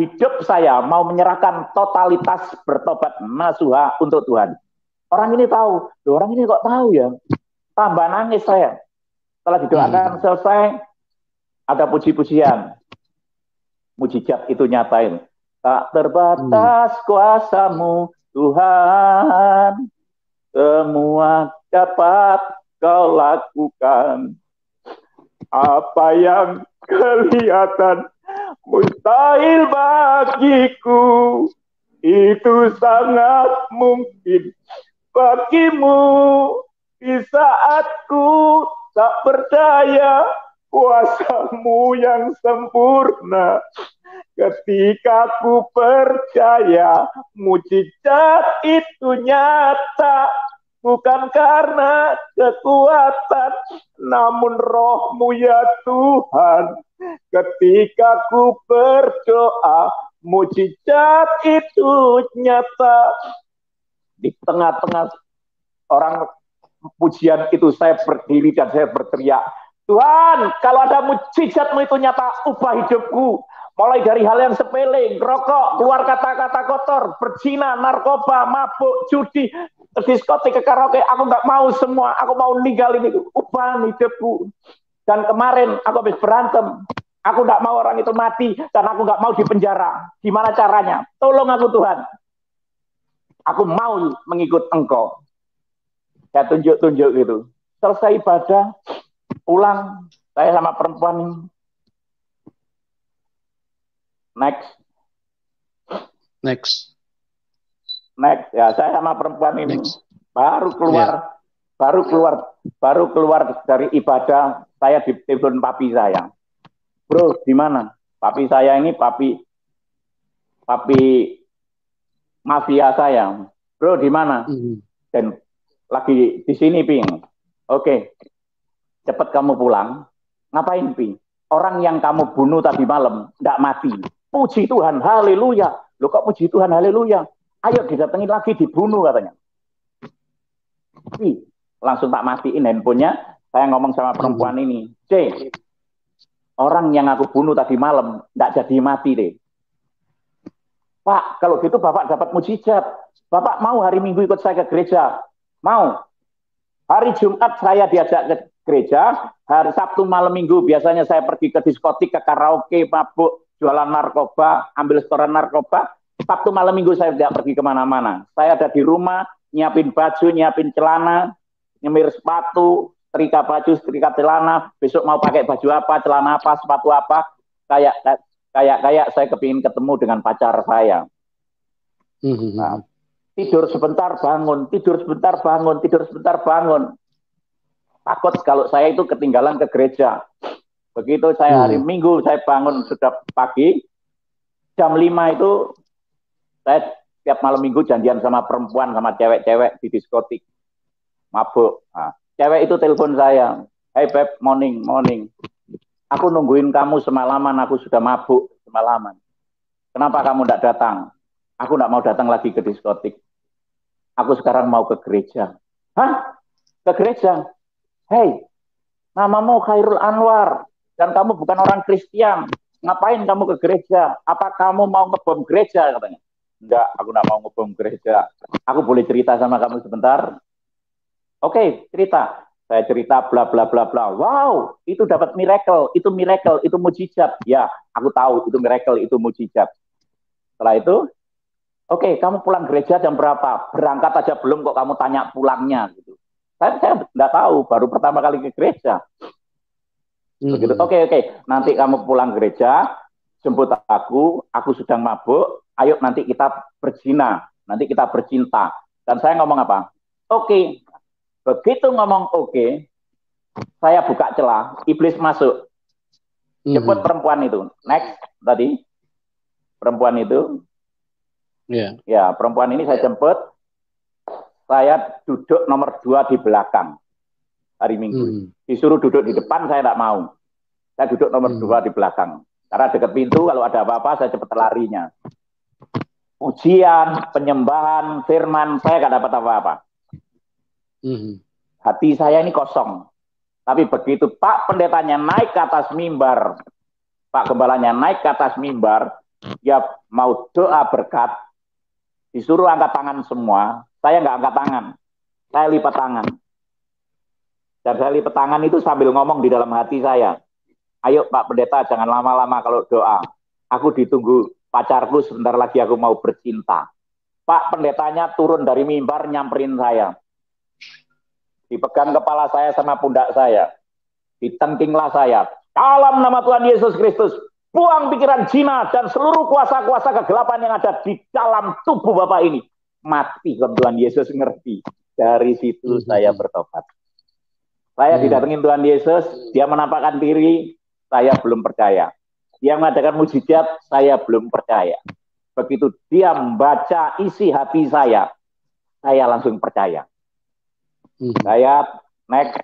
hidup saya mau menyerahkan totalitas bertobat nasuha untuk Tuhan. Orang ini tahu, orang ini kok tahu ya. Tambah nangis saya. Setelah didoakan selesai, ada puji-pujian. Mujizat itu nyatain. Tak terbatas kuasamu Tuhan, semua dapat kau lakukan. Apa yang kelihatan Mustahil bagiku, itu sangat mungkin bagimu. Di saatku tak percaya kuasamu yang sempurna, ketika ku percaya mujizat itu nyata, bukan karena kekuatan, namun rohmu ya Tuhan. Ketika ku berdoa, mujizat itu nyata. Di tengah-tengah orang pujian itu saya berdiri dan saya berteriak, Tuhan, kalau ada mujizatmu itu nyata, ubah hidupku. Mulai dari hal yang sepele, rokok, keluar kata-kata kotor, berzina, narkoba, mabuk, judi, diskotik, karaoke, aku nggak mau semua, aku mau ninggalin itu, ubah hidupku. Dan kemarin aku habis berantem, aku nggak mau orang itu mati, dan aku nggak mau di penjara. Gimana caranya? Tolong aku Tuhan. Aku mau mengikut Engkau. Saya tunjuk-tunjuk gitu. Selesai ibadah, pulang, saya sama perempuan ini. Next. Ya, saya sama perempuan ini baru keluar dari ibadah, saya ditelepon papi saya. Bro, di mana? Papi saya ini papi mafia saya. Bro, di mana? Dan lagi di sini, Ping. Oke. Cepat kamu pulang. Ngapain, Ping? Orang yang kamu bunuh tadi malam enggak mati. Puji Tuhan, haleluya. Loh kok puji Tuhan, haleluya? Ayo didatengin lagi, dibunuh katanya. Langsung tak matiin handphonenya. Saya ngomong sama perempuan ini, C, orang yang aku bunuh tadi malam enggak jadi mati deh. Pak, kalau gitu Bapak dapat mujizat. Bapak mau hari Minggu ikut saya ke gereja? Mau. Hari Jumat saya diajak ke gereja, hari Sabtu malam Minggu biasanya saya pergi ke diskotik, ke karaoke, mabuk, jualan narkoba, ambil setoran narkoba. Sabtu malam Minggu saya tidak pergi kemana-mana. Saya ada di rumah, nyiapin baju, nyiapin celana, nyemir sepatu, setrika baju, setrika celana, besok mau pakai baju apa, celana apa, sepatu apa, kayak saya kepingin ketemu dengan pacar saya. Nah, tidur sebentar bangun, tidur sebentar bangun, tidur sebentar bangun. Takut kalau saya itu ketinggalan ke gereja. Begitu saya hari Minggu, saya bangun sudah pagi, jam 5 itu, saya tiap malam Minggu janjian sama perempuan, sama cewek-cewek di diskotik. Mabuk. Nah, cewek itu telepon saya, hey Beb, morning. Aku nungguin kamu semalaman, aku sudah mabuk semalaman. Kenapa kamu tidak datang? Aku tidak mau datang lagi ke diskotik. Aku sekarang mau ke gereja. Hah? Ke gereja? Hei, namamu Khairul Anwar, dan kamu bukan orang Kristen. Ngapain kamu ke gereja? Apa kamu mau ngebom gereja? Katanya. Enggak, aku tidak mau ngebom gereja. Aku boleh cerita sama kamu sebentar? Oke, cerita. Saya cerita bla bla bla bla. Wow, itu dapat miracle, itu mujizat. Ya, aku tahu itu miracle, itu mujizat. Setelah itu, oke, kamu pulang gereja jam berapa? Berangkat aja belum kok kamu tanya pulangnya gitu. Saya nggak tahu, baru pertama kali ke gereja. Begitu. Oke. Nanti kamu pulang gereja, jemput aku sedang mabuk, ayo nanti kita berzina, nanti kita bercinta. Dan saya ngomong apa? Oke. Begitu ngomong oke, saya buka celah, iblis masuk. Jemput perempuan itu. Next, tadi. Perempuan itu. Ya, perempuan ini saya jemput. Saya duduk nomor 2 di belakang hari Minggu. Disuruh duduk di depan, saya tidak mau. Saya duduk nomor 2 di belakang. Karena dekat pintu, kalau ada apa-apa, saya cepat larinya. Ujian, penyembahan, firman, saya nggak dapat apa-apa. Hati saya ini kosong. Tapi begitu Pak pendetanya naik ke atas mimbar, Pak gembalanya naik ke atas mimbar, dia mau doa berkat, disuruh angkat tangan semua, saya nggak angkat tangan, saya lipat tangan. Dan saya lipat tangan itu sambil ngomong di dalam hati saya, ayo Pak pendeta jangan lama-lama kalau doa, aku ditunggu pacarku sebentar lagi aku mau bercinta. Pak pendetanya turun dari mimbar nyamperin saya. Dipegang kepala saya sama pundak saya. Ditengkinglah saya. Dalam nama Tuhan Yesus Kristus, buang pikiran zina dan seluruh kuasa-kuasa kegelapan yang ada di dalam tubuh Bapak ini. Mati kalau Tuhan Yesus ngerti. Dari situ saya bertobat. Saya didatengin Tuhan Yesus, dia menampakkan diri, saya belum percaya. Dia mengadakan mujizat, saya belum percaya. Begitu dia membaca isi hati saya langsung percaya. Saya next,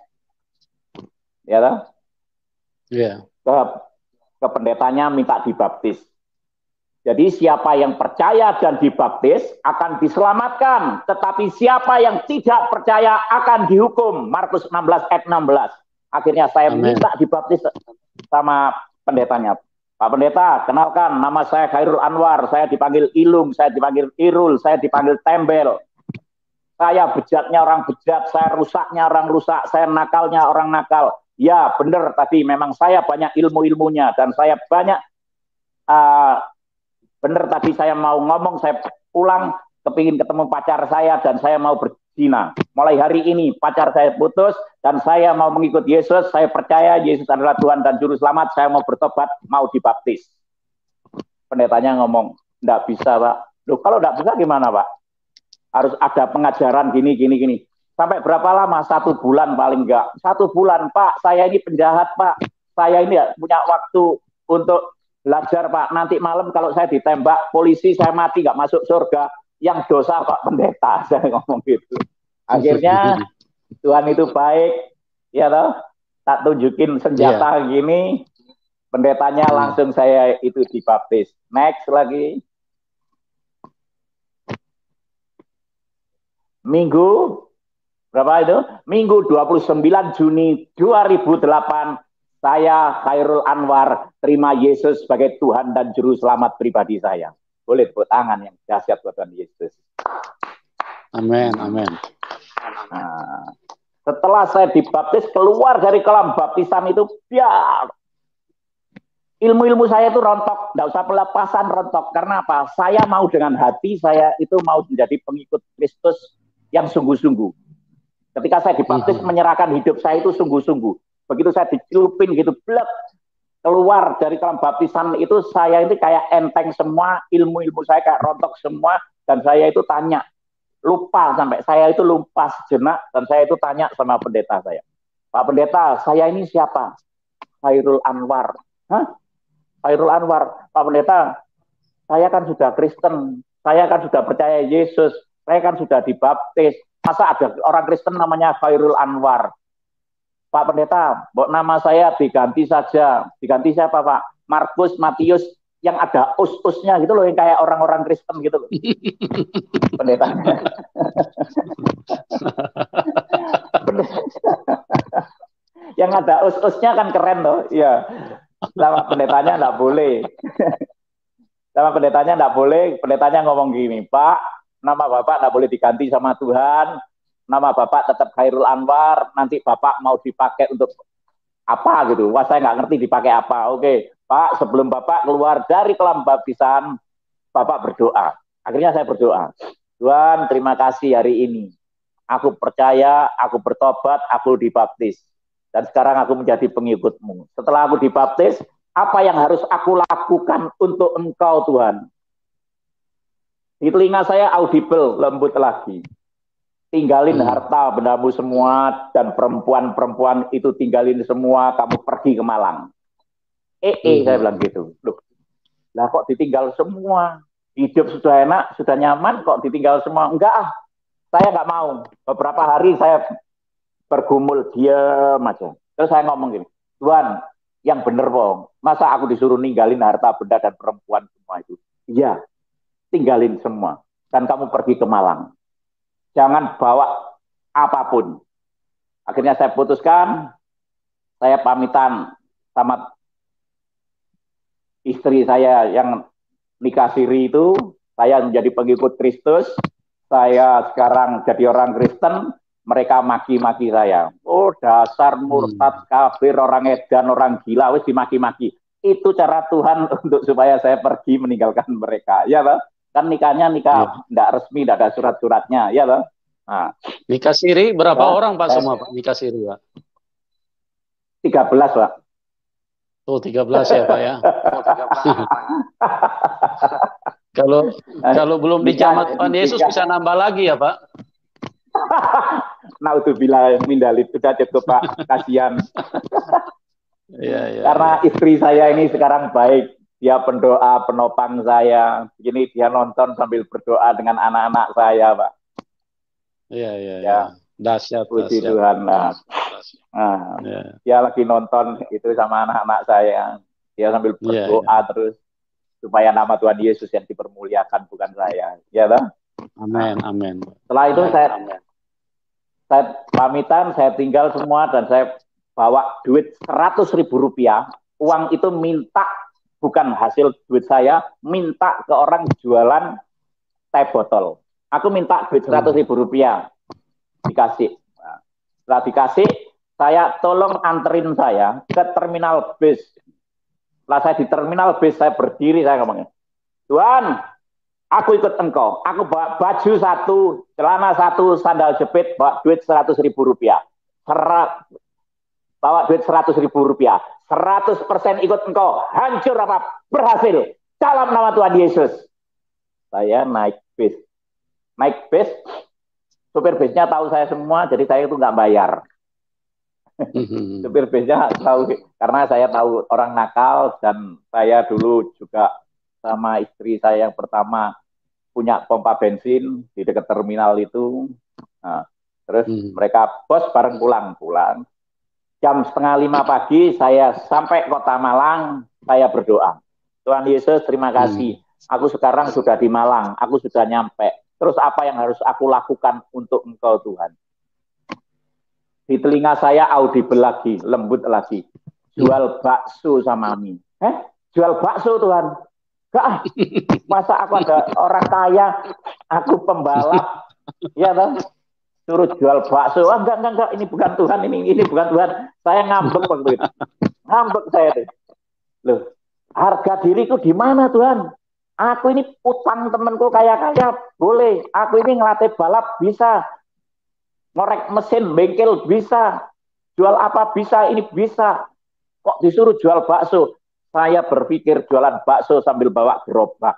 ya toh? Yeah. Ke pendetanya minta dibaptis. Jadi siapa yang percaya dan dibaptis akan diselamatkan. Tetapi siapa yang tidak percaya akan dihukum. Markus 16 ayat 16. Akhirnya saya minta dibaptis sama pendetanya. Pak Pendeta, kenalkan nama saya Khairul Anwar. Saya dipanggil Ilung, saya dipanggil Irul, saya dipanggil Tembel. Saya bejatnya orang bejat, saya rusaknya orang rusak, saya nakalnya orang nakal. Ya benar, tapi memang saya banyak ilmu-ilmunya. Dan saya banyak... benar tadi saya mau ngomong, saya pulang kepingin ketemu pacar saya dan saya mau berzina. Mulai hari ini pacar saya putus dan saya mau mengikut Yesus. Saya percaya Yesus adalah Tuhan dan Juru Selamat. Saya mau bertobat, mau dibaptis. Pendetanya ngomong, enggak bisa Pak. Loh kalau enggak bisa gimana Pak? Harus ada pengajaran gini. Sampai berapa lama? 1 bulan paling enggak. 1 bulan Pak, saya ini penjahat Pak. Saya ini ya punya waktu untuk belajar Pak, nanti malam kalau saya ditembak polisi saya mati gak masuk surga, yang dosa Pak Pendeta. Saya ngomong gitu. Akhirnya Tuhan itu baik, ya toh, tak tunjukin senjata gini, pendetanya langsung saya itu dibaptis. Next lagi. Minggu berapa itu? Minggu 29 Juni 2008 saya Khairul Anwar terima Yesus sebagai Tuhan dan Juru Selamat pribadi saya. Boleh tepuk tangan yang dahsyat buat Tuhan Yesus. Amin, amin. Nah, setelah saya dibaptis, keluar dari kolam baptisan itu, ya ilmu-ilmu saya itu rontok, tidak usah pelepasan rontok. Karena apa? Saya mau dengan hati, saya itu mau menjadi pengikut Kristus yang sungguh-sungguh. Ketika saya dibaptis, menyerahkan hidup saya itu sungguh-sungguh. Begitu saya dicelupin gitu, blek, keluar dari kolam baptisan itu, saya ini kayak enteng semua, ilmu-ilmu saya kayak rontok semua, dan saya itu tanya, lupa sampai saya itu lupa sejenak, dan saya itu tanya sama pendeta saya, Pak Pendeta, saya ini siapa? Khairul Anwar. Hah? Khairul Anwar. Pak Pendeta, saya kan sudah Kristen, saya kan sudah percaya Yesus, saya kan sudah dibaptis, masa ada orang Kristen namanya Khairul Anwar? Pak Pendeta, nama saya diganti saja. Diganti siapa Pak? Markus, Matius, yang ada us-usnya gitu loh, yang kayak orang-orang Kristen gitu loh. Pendetanya. Yang ada us-usnya kan keren loh. Ya. Sama pendetanya enggak boleh. Sama pendetanya enggak boleh. Pendetanya ngomong gini, Pak, nama Bapak enggak boleh diganti sama Tuhan. Nama Bapak tetap Khairul Anwar, nanti Bapak mau dipakai untuk apa gitu. Wah, saya nggak ngerti dipakai apa. Oke, Pak, sebelum Bapak keluar dari kolam baptisan, Bapak berdoa. Akhirnya saya berdoa. Tuhan, terima kasih hari ini. Aku percaya, aku bertobat, aku dibaptis. Dan sekarang aku menjadi pengikutmu. Setelah aku dibaptis, apa yang harus aku lakukan untuk Engkau, Tuhan? Di telinga saya audible, lembut lagi. Tinggalin harta bendamu semua, dan perempuan-perempuan itu tinggalin semua, kamu pergi ke Malang. Saya bilang gitu. Loh, lah kok ditinggal semua? Hidup sudah enak, sudah nyaman, kok ditinggal semua? Enggak, saya nggak mau. Beberapa hari saya bergumul, diam aja. Terus saya ngomong gini, Tuhan, yang bener Wong, masa aku disuruh ninggalin harta benda dan perempuan semua itu? Iya, tinggalin semua. Dan kamu pergi ke Malang. Jangan bawa apapun. Akhirnya saya putuskan, saya pamitan sama istri saya yang nikah siri itu, saya menjadi pengikut Kristus, saya sekarang jadi orang Kristen, mereka maki-maki saya. Oh, dasar murtad, kafir, orang edan, orang gila, wis dimaki-maki. Itu cara Tuhan untuk supaya saya pergi meninggalkan mereka. Ya, Pak. Kan nikahnya nikah tidak resmi, tidak ada surat-suratnya, ya loh. Nah, nikah siri berapa orang Pak semua Pak? Nikah siri Pak? 13 Pak. Oh, 13 ya, Pak ya. Kalau kalau belum dijamat Tuhan Yesus bisa nambah lagi ya, Pak? Naudzubillah mindalit sudah cukup Pak, kasihan. Ya. Karena istri saya ini sekarang baik, dia pendoa, penopang saya. Ini dia nonton sambil berdoa dengan anak-anak saya, Pak. Ya. Dahsyat. Puji Tuhan. Nah, dia lagi nonton itu sama anak-anak saya. Dia sambil berdoa terus supaya nama Tuhan Yesus yang dipermuliakan, bukan saya. Ya, toh? Amin. Setelah itu saya pamitan, saya tinggal semua dan saya bawa duit 100.000 rupiah. Uang itu minta, bukan hasil duit saya, minta ke orang jualan teh botol. Aku minta duit 100.000 rupiah. Dikasih. Nah, setelah dikasih, saya tolong anterin saya ke terminal bis. Setelah saya di terminal bis, saya berdiri, saya ngomongnya, Tuhan, aku ikut engkau. Aku bawa baju 1, celana 1, sandal jepit, bawa duit 100.000 rupiah. Bawa duit 100.000 rupiah. 100% ikut engkau. Hancur apa? Berhasil. Dalam nama Tuhan Yesus. Saya naik bis. Supir bisnya tahu saya semua, jadi saya itu nggak bayar. Supir bisnya tahu, karena saya tahu orang nakal, dan saya dulu juga sama istri saya yang pertama punya pompa bensin di dekat terminal itu. Nah, terus mereka bos bareng pulang. Jam 4:30 pagi saya sampai Kota Malang, saya berdoa. Tuhan Yesus, terima kasih. Aku sekarang sudah di Malang, aku sudah nyampe. Terus apa yang harus aku lakukan untuk engkau Tuhan? Di telinga saya audible lagi, lembut lagi. Jual bakso sama mie. Jual bakso Tuhan? Gak, masa aku ada orang kaya, aku pembalap, ya kan? Suruh jual bakso. Enggak, ini bukan Tuhan, ini bukan Tuhan. Saya ngambek waktu itu. Ngambek saya itu. Loh, harga diriku di mana Tuhan? Aku ini utang temanku kaya-kaya, boleh. Aku ini ngelatih balap bisa. Ngorek mesin bengkel bisa. Jual apa bisa, ini bisa. Kok disuruh jual bakso? Saya berpikir jualan bakso sambil bawa gerobak.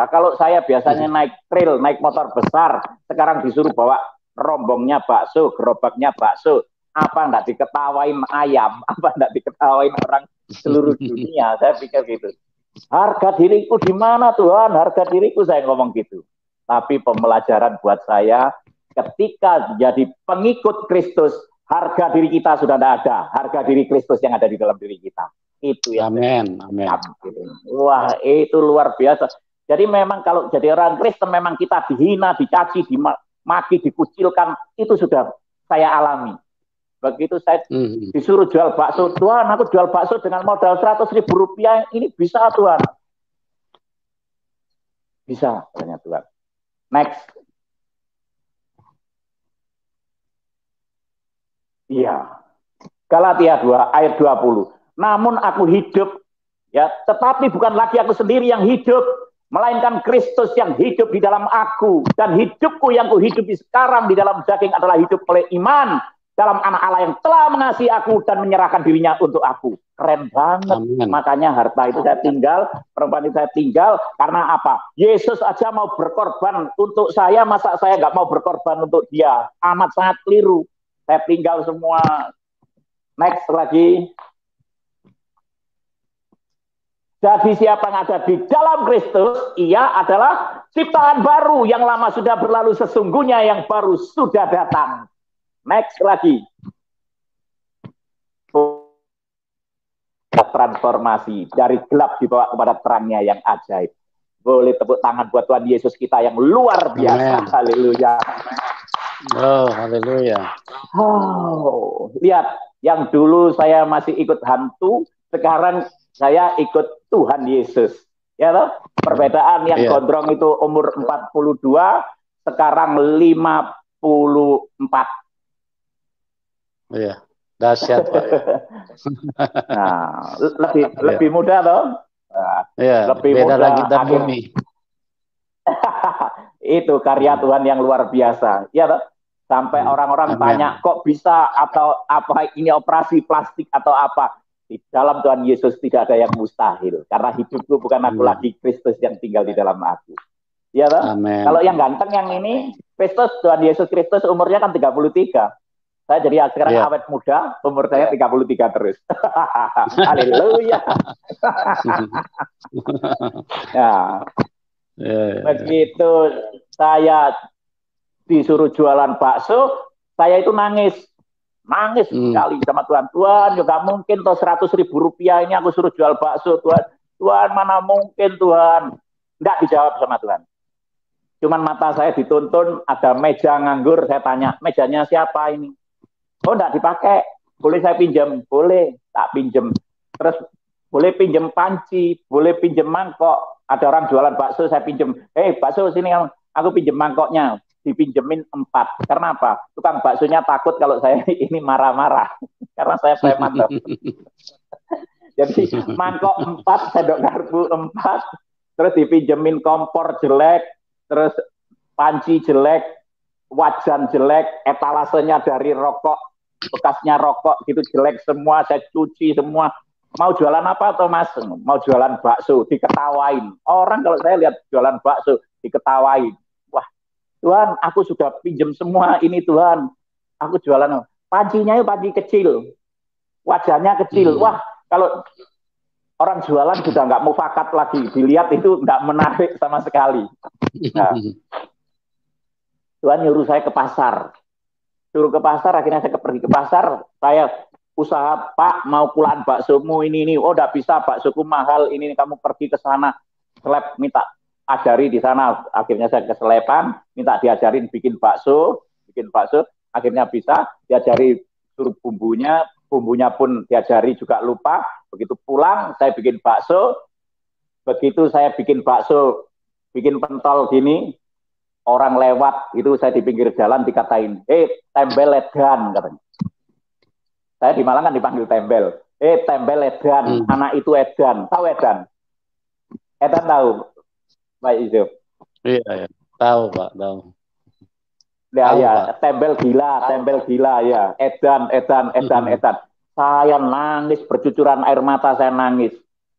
Nah, kalau saya biasanya naik trail, naik motor besar, sekarang disuruh bawa rombongnya bakso, gerobaknya bakso, apa enggak diketawain ayam, apa enggak diketawain orang seluruh dunia. Saya pikir gitu. Harga diriku di mana Tuhan? Harga diriku, saya ngomong gitu. Tapi pembelajaran buat saya, ketika jadi pengikut Kristus, harga diri kita sudah tidak ada. Harga diri Kristus yang ada di dalam diri kita. Itu ya. Amin. Wah, itu luar biasa. Jadi memang kalau jadi orang Kristen memang kita dihina, dicaci, dimaki, dikucilkan, itu sudah saya alami. Begitu saya disuruh jual bakso, Tuhan aku jual bakso dengan modal 100.000 rupiah, ini bisa Tuhan? Bisa, katanya Tuhan. Next. Iya. Galatia 2 ayat 20. Namun aku hidup, ya, tetapi bukan lagi aku sendiri yang hidup, melainkan Kristus yang hidup di dalam aku, dan hidupku yang kuhidupi sekarang di dalam daging adalah hidup oleh iman dalam anak Allah yang telah mengasihi aku dan menyerahkan dirinya untuk aku. Keren banget. Amen. Makanya harta itu saya tinggal, perempuan itu saya tinggal, karena apa? Yesus aja mau berkorban untuk saya, masa saya nggak mau berkorban untuk dia? Amat sangat keliru. Saya tinggal semua. Next lagi. Jadi siapa yang ada di dalam Kristus, ia adalah ciptaan baru, yang lama sudah berlalu, sesungguhnya yang baru sudah datang. Next lagi. Transformasi dari gelap dibawa kepada terangnya yang ajaib. Boleh tepuk tangan buat Tuhan Yesus kita yang luar biasa. Haleluya. Oh, haleluya. Oh, lihat, yang dulu saya masih ikut hantu, sekarang saya ikut Tuhan Yesus. Ya toh? Perbedaan yang gondrong itu umur 42, sekarang 54. Iya, dahsyat Pak. Nah, lebih mudah toh? Nah, lebih beda mudah. Lagi dan bumi. Itu karya Tuhan yang luar biasa. Ya toh? Sampai orang-orang tanya, kok bisa, atau apa ini operasi plastik atau apa? Di dalam Tuhan Yesus tidak ada yang mustahil. Karena hidupku bukan aku lagi, Kristus yang tinggal di dalam aku. Ya toh? Kalau yang ganteng yang ini, Kristus, Tuhan Yesus Kristus umurnya kan 33. Saya jadi sekarang awet muda, umur saya 33 terus. Haleluya. Ya. Begitu saya disuruh jualan bakso, saya itu nangis sekali sama Tuhan. Tuhan, juga mungkin toh 100.000 rupiah ini aku suruh jual bakso, Tuhan. Tuhan, mana mungkin Tuhan. Enggak dijawab sama Tuhan. Cuman mata saya dituntun, ada meja nganggur, saya tanya, mejanya siapa ini? Oh, enggak dipakai. Boleh saya pinjam? Boleh, tak pinjam. Terus boleh pinjam panci, boleh pinjam mangkok. Ada orang jualan bakso, saya pinjam. Bakso sini, aku pinjam mangkoknya. Dipinjemin 4. Karena apa? Tukang baksonya takut kalau saya ini marah-marah. Karena saya mantap. Jadi mangkok 4, sendok garpu 4, terus dipinjemin kompor jelek, terus panci jelek, wajan jelek, etalasenya dari rokok, bekasnya rokok gitu jelek semua, saya cuci semua. Mau jualan apa atau Mas? Mau jualan bakso, diketawain. Orang kalau saya lihat jualan bakso, diketawain. Tuhan, aku sudah pinjam semua ini Tuhan. Aku jualan. Pancinya itu panci kecil. Wajahnya kecil. Wah, kalau orang jualan sudah nggak mufakat lagi. Dilihat itu nggak menarik sama sekali. Nah, Tuhan nyuruh saya ke pasar. Suruh ke pasar, akhirnya saya pergi ke pasar. Saya usaha, Pak, mau kulaan baksomu ini. Oh, nggak bisa, baksoku mahal. Ini kamu pergi ke sana. Seleb minta ajari di sana, akhirnya saya keselepan, minta diajarin bikin bakso, akhirnya bisa, diajari suruh bumbunya pun diajari juga lupa, begitu pulang, saya bikin bakso, begitu saya bikin bakso, bikin pentol gini, orang lewat, itu saya di pinggir jalan dikatain, tembel edan, katanya. Saya di Malang kan dipanggil tembel, tembel edan, anak itu edan, tahu edan? Edan tahu? Pak Yusuf. Iya, tahu Pak, tahu. Ya, tembel gila ya. Edan. Saya nangis, bercucuran air mata saya nangis.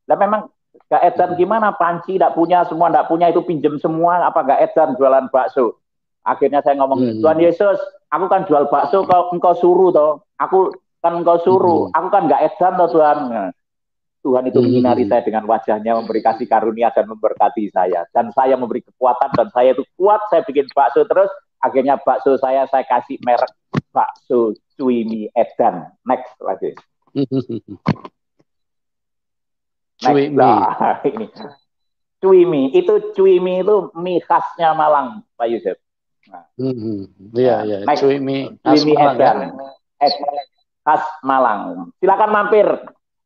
Lah memang gak edan gimana? Panci tidak punya, semua tidak punya, itu pinjem semua, apa gak edan jualan bakso? Akhirnya saya ngomong, Tuhan Yesus, aku kan jual bakso, engkau suruh toh. Aku kan engkau suruh, aku kan gak edan toh Tuhan. Nah, Tuhan itu menyinari saya dengan wajahnya, memberi kasih karunia dan memberkati saya. Dan saya memberi kekuatan dan saya itu kuat, saya bikin bakso terus. Akhirnya bakso saya kasih merek bakso Cuimi Edan. Next lagi. Next. Nah, ini. Cuimi itu mie khasnya Malang, Pak Yusuf. Iya. Cuimi Edan. Khas Malang. Silakan mampir.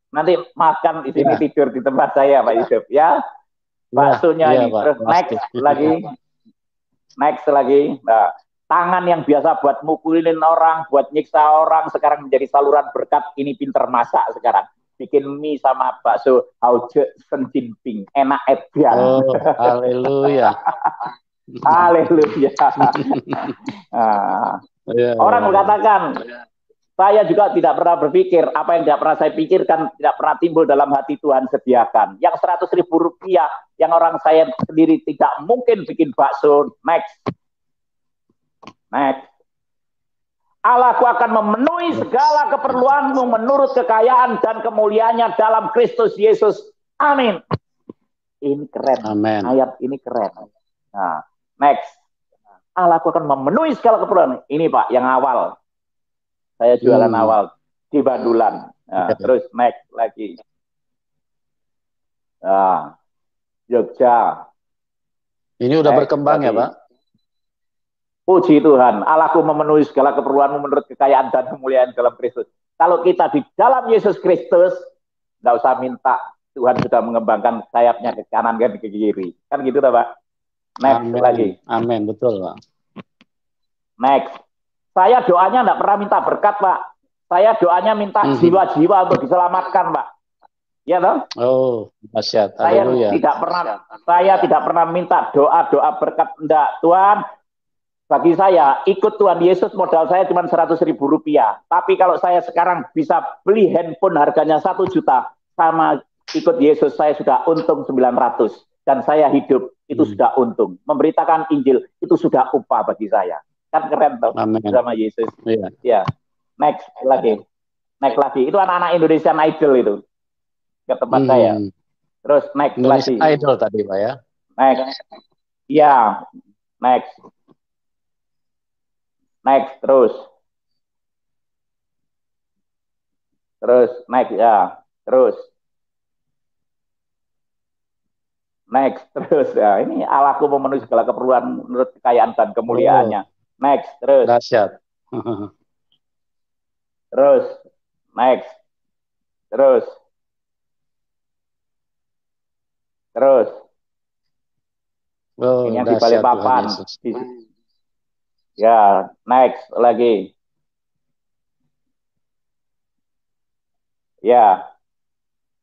Nanti makan di sini, tidur di tempat saya, Pak Yusuf, ya. Baksonya ini. Terus next lagi. Nah, tangan yang biasa buat mukulin orang, buat nyiksa orang, sekarang menjadi saluran berkat. Ini pinter masak sekarang. Bikin mie sama bakso Hauje Senjinping. Enak edan. Oh, haleluya. Haleluya. Orang mengatakan, saya juga tidak pernah berpikir, apa yang tidak pernah saya pikirkan, tidak pernah timbul dalam hati Tuhan sediakan. Yang 100.000 rupiah, yang orang saya sendiri tidak mungkin bikin bakso. Next. Allahku akan memenuhi segala keperluanmu menurut kekayaan dan kemuliaannya dalam Kristus Yesus. Amin. Ini keren. Amen. Ayat ini keren. Nah, next. Allahku akan memenuhi segala keperluan. Ini Pak, yang awal. Saya jualan awal di Bandulan. Nah, terus next lagi. Nah, Jogja. Ini udah berkembang lagi. Ya Pak? Puji Tuhan, Allahku memenuhi segala keperluanmu menurut kekayaan dan kemuliaan dalam Kristus. Kalau kita di dalam Yesus Kristus, nggak usah minta, Tuhan sudah mengembangkan sayapnya ke kanan dan ke kiri. Kan gitu Pak? Next lagi. Amin, betul Pak. Next. Saya doanya tidak pernah minta berkat, Pak. Saya doanya minta jiwa-jiwa untuk diselamatkan, Pak. Ya toh? Oh, dahsyat. Saya tidak pernah minta doa berkat. Enggak, Tuhan. Bagi saya, ikut Tuhan Yesus modal saya cuma 100.000 rupiah. Tapi kalau saya sekarang bisa beli handphone harganya 1 juta, sama ikut Yesus saya sudah untung 900. Dan saya hidup, itu sudah untung. Memberitakan Injil, itu sudah upah bagi saya. Kan keren tuh, sama Yesus. Ya. Next lagi. Next lagi. Itu anak-anak Indonesian Idol itu. Ke tempat saya. Terus next Indonesian lagi. Idol tadi, Pak ya? Next. Ya. Next. Next, terus next ya, next terus ya. Ini Allahku memenuhi segala keperluan menurut kekayaan dan kemuliaannya. Next, terus. Dahsyat. Terus, next, terus. Ini yang di Balikpapan. Ya, next lagi. Ya,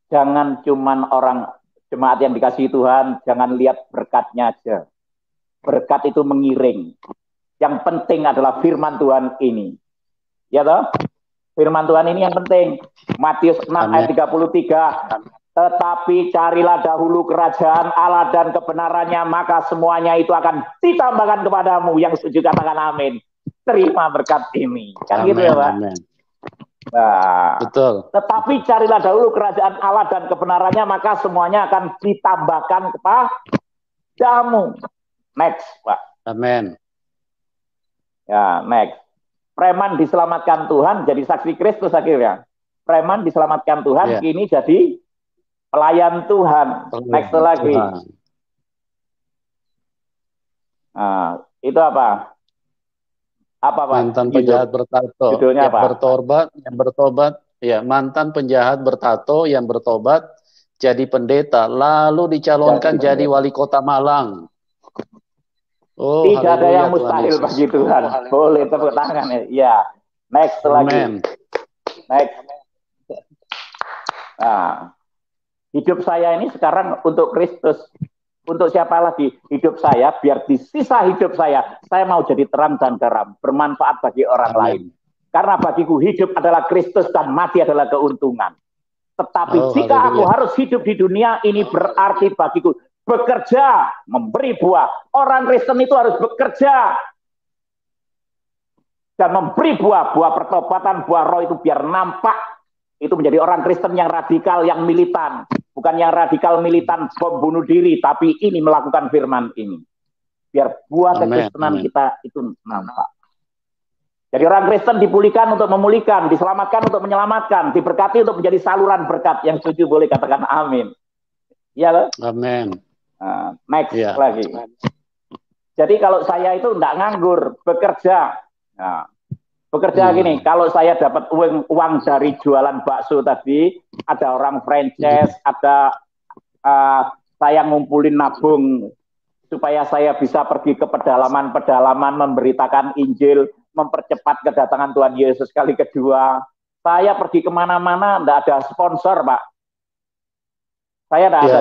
jangan cuman orang jemaat yang dikasihi Tuhan, jangan lihat berkatnya aja. Berkat itu mengiring. Yang penting adalah firman Tuhan ini. Ya toh? Firman Tuhan ini yang penting. Matius 6 ayat 33. Tetapi carilah dahulu kerajaan Allah dan kebenarannya, maka semuanya itu akan ditambahkan kepadamu. Yang setuju katakan amin. Terima berkat ini. Kan amen, gitu ya Pak? Amen. Nah, betul. Tetapi carilah dahulu kerajaan Allah dan kebenarannya, maka semuanya akan ditambahkan kepadamu. Next, Pak. Amin. Ya, next. Preman diselamatkan Tuhan jadi saksi Kristus akhirnya. Preman diselamatkan Tuhan, kini jadi pelayan Tuhan. Next lagi. Nah, itu apa? Apa Pak? Mantan penjahat bertato Judulnya yang bertobat, ya, mantan penjahat bertato yang bertobat jadi pendeta, lalu dicalonkan jadi wali kota Malang. Oh, tidak ada yang mustahil bagi Tuhan. Boleh tepuk tangan ya. Ya. Next lagi. Next. Nah, hidup saya ini sekarang untuk Kristus. Untuk siapa lagi? Hidup saya, biar di sisa hidup saya mau jadi terang dan garam, bermanfaat bagi orang lain. Karena bagiku hidup adalah Kristus dan mati adalah keuntungan. Tetapi jika aku harus hidup di dunia ini, berarti bagiku bekerja, memberi buah. Orang Kristen itu harus bekerja dan memberi buah, buah pertobatan, buah roh itu biar nampak. Itu menjadi orang Kristen yang radikal, yang militan. Bukan yang radikal militan bom bunuh diri, tapi ini melakukan firman ini. Biar buah kekristenan kita itu nampak. Jadi orang Kristen dipulihkan untuk memulihkan, diselamatkan untuk menyelamatkan, diberkati untuk menjadi saluran berkat. Yang setuju boleh katakan amin. Iya loh? Amin. Nah, next lagi. Jadi kalau saya itu enggak nganggur, bekerja. Nah, bekerja gini, kalau saya dapat uang dari jualan bakso tadi, ada orang franchise, ada saya ngumpulin nabung supaya saya bisa pergi ke pedalaman-pedalaman memberitakan Injil, mempercepat kedatangan Tuhan Yesus kali kedua. Saya pergi kemana-mana, enggak ada sponsor, Pak. Saya enggak ada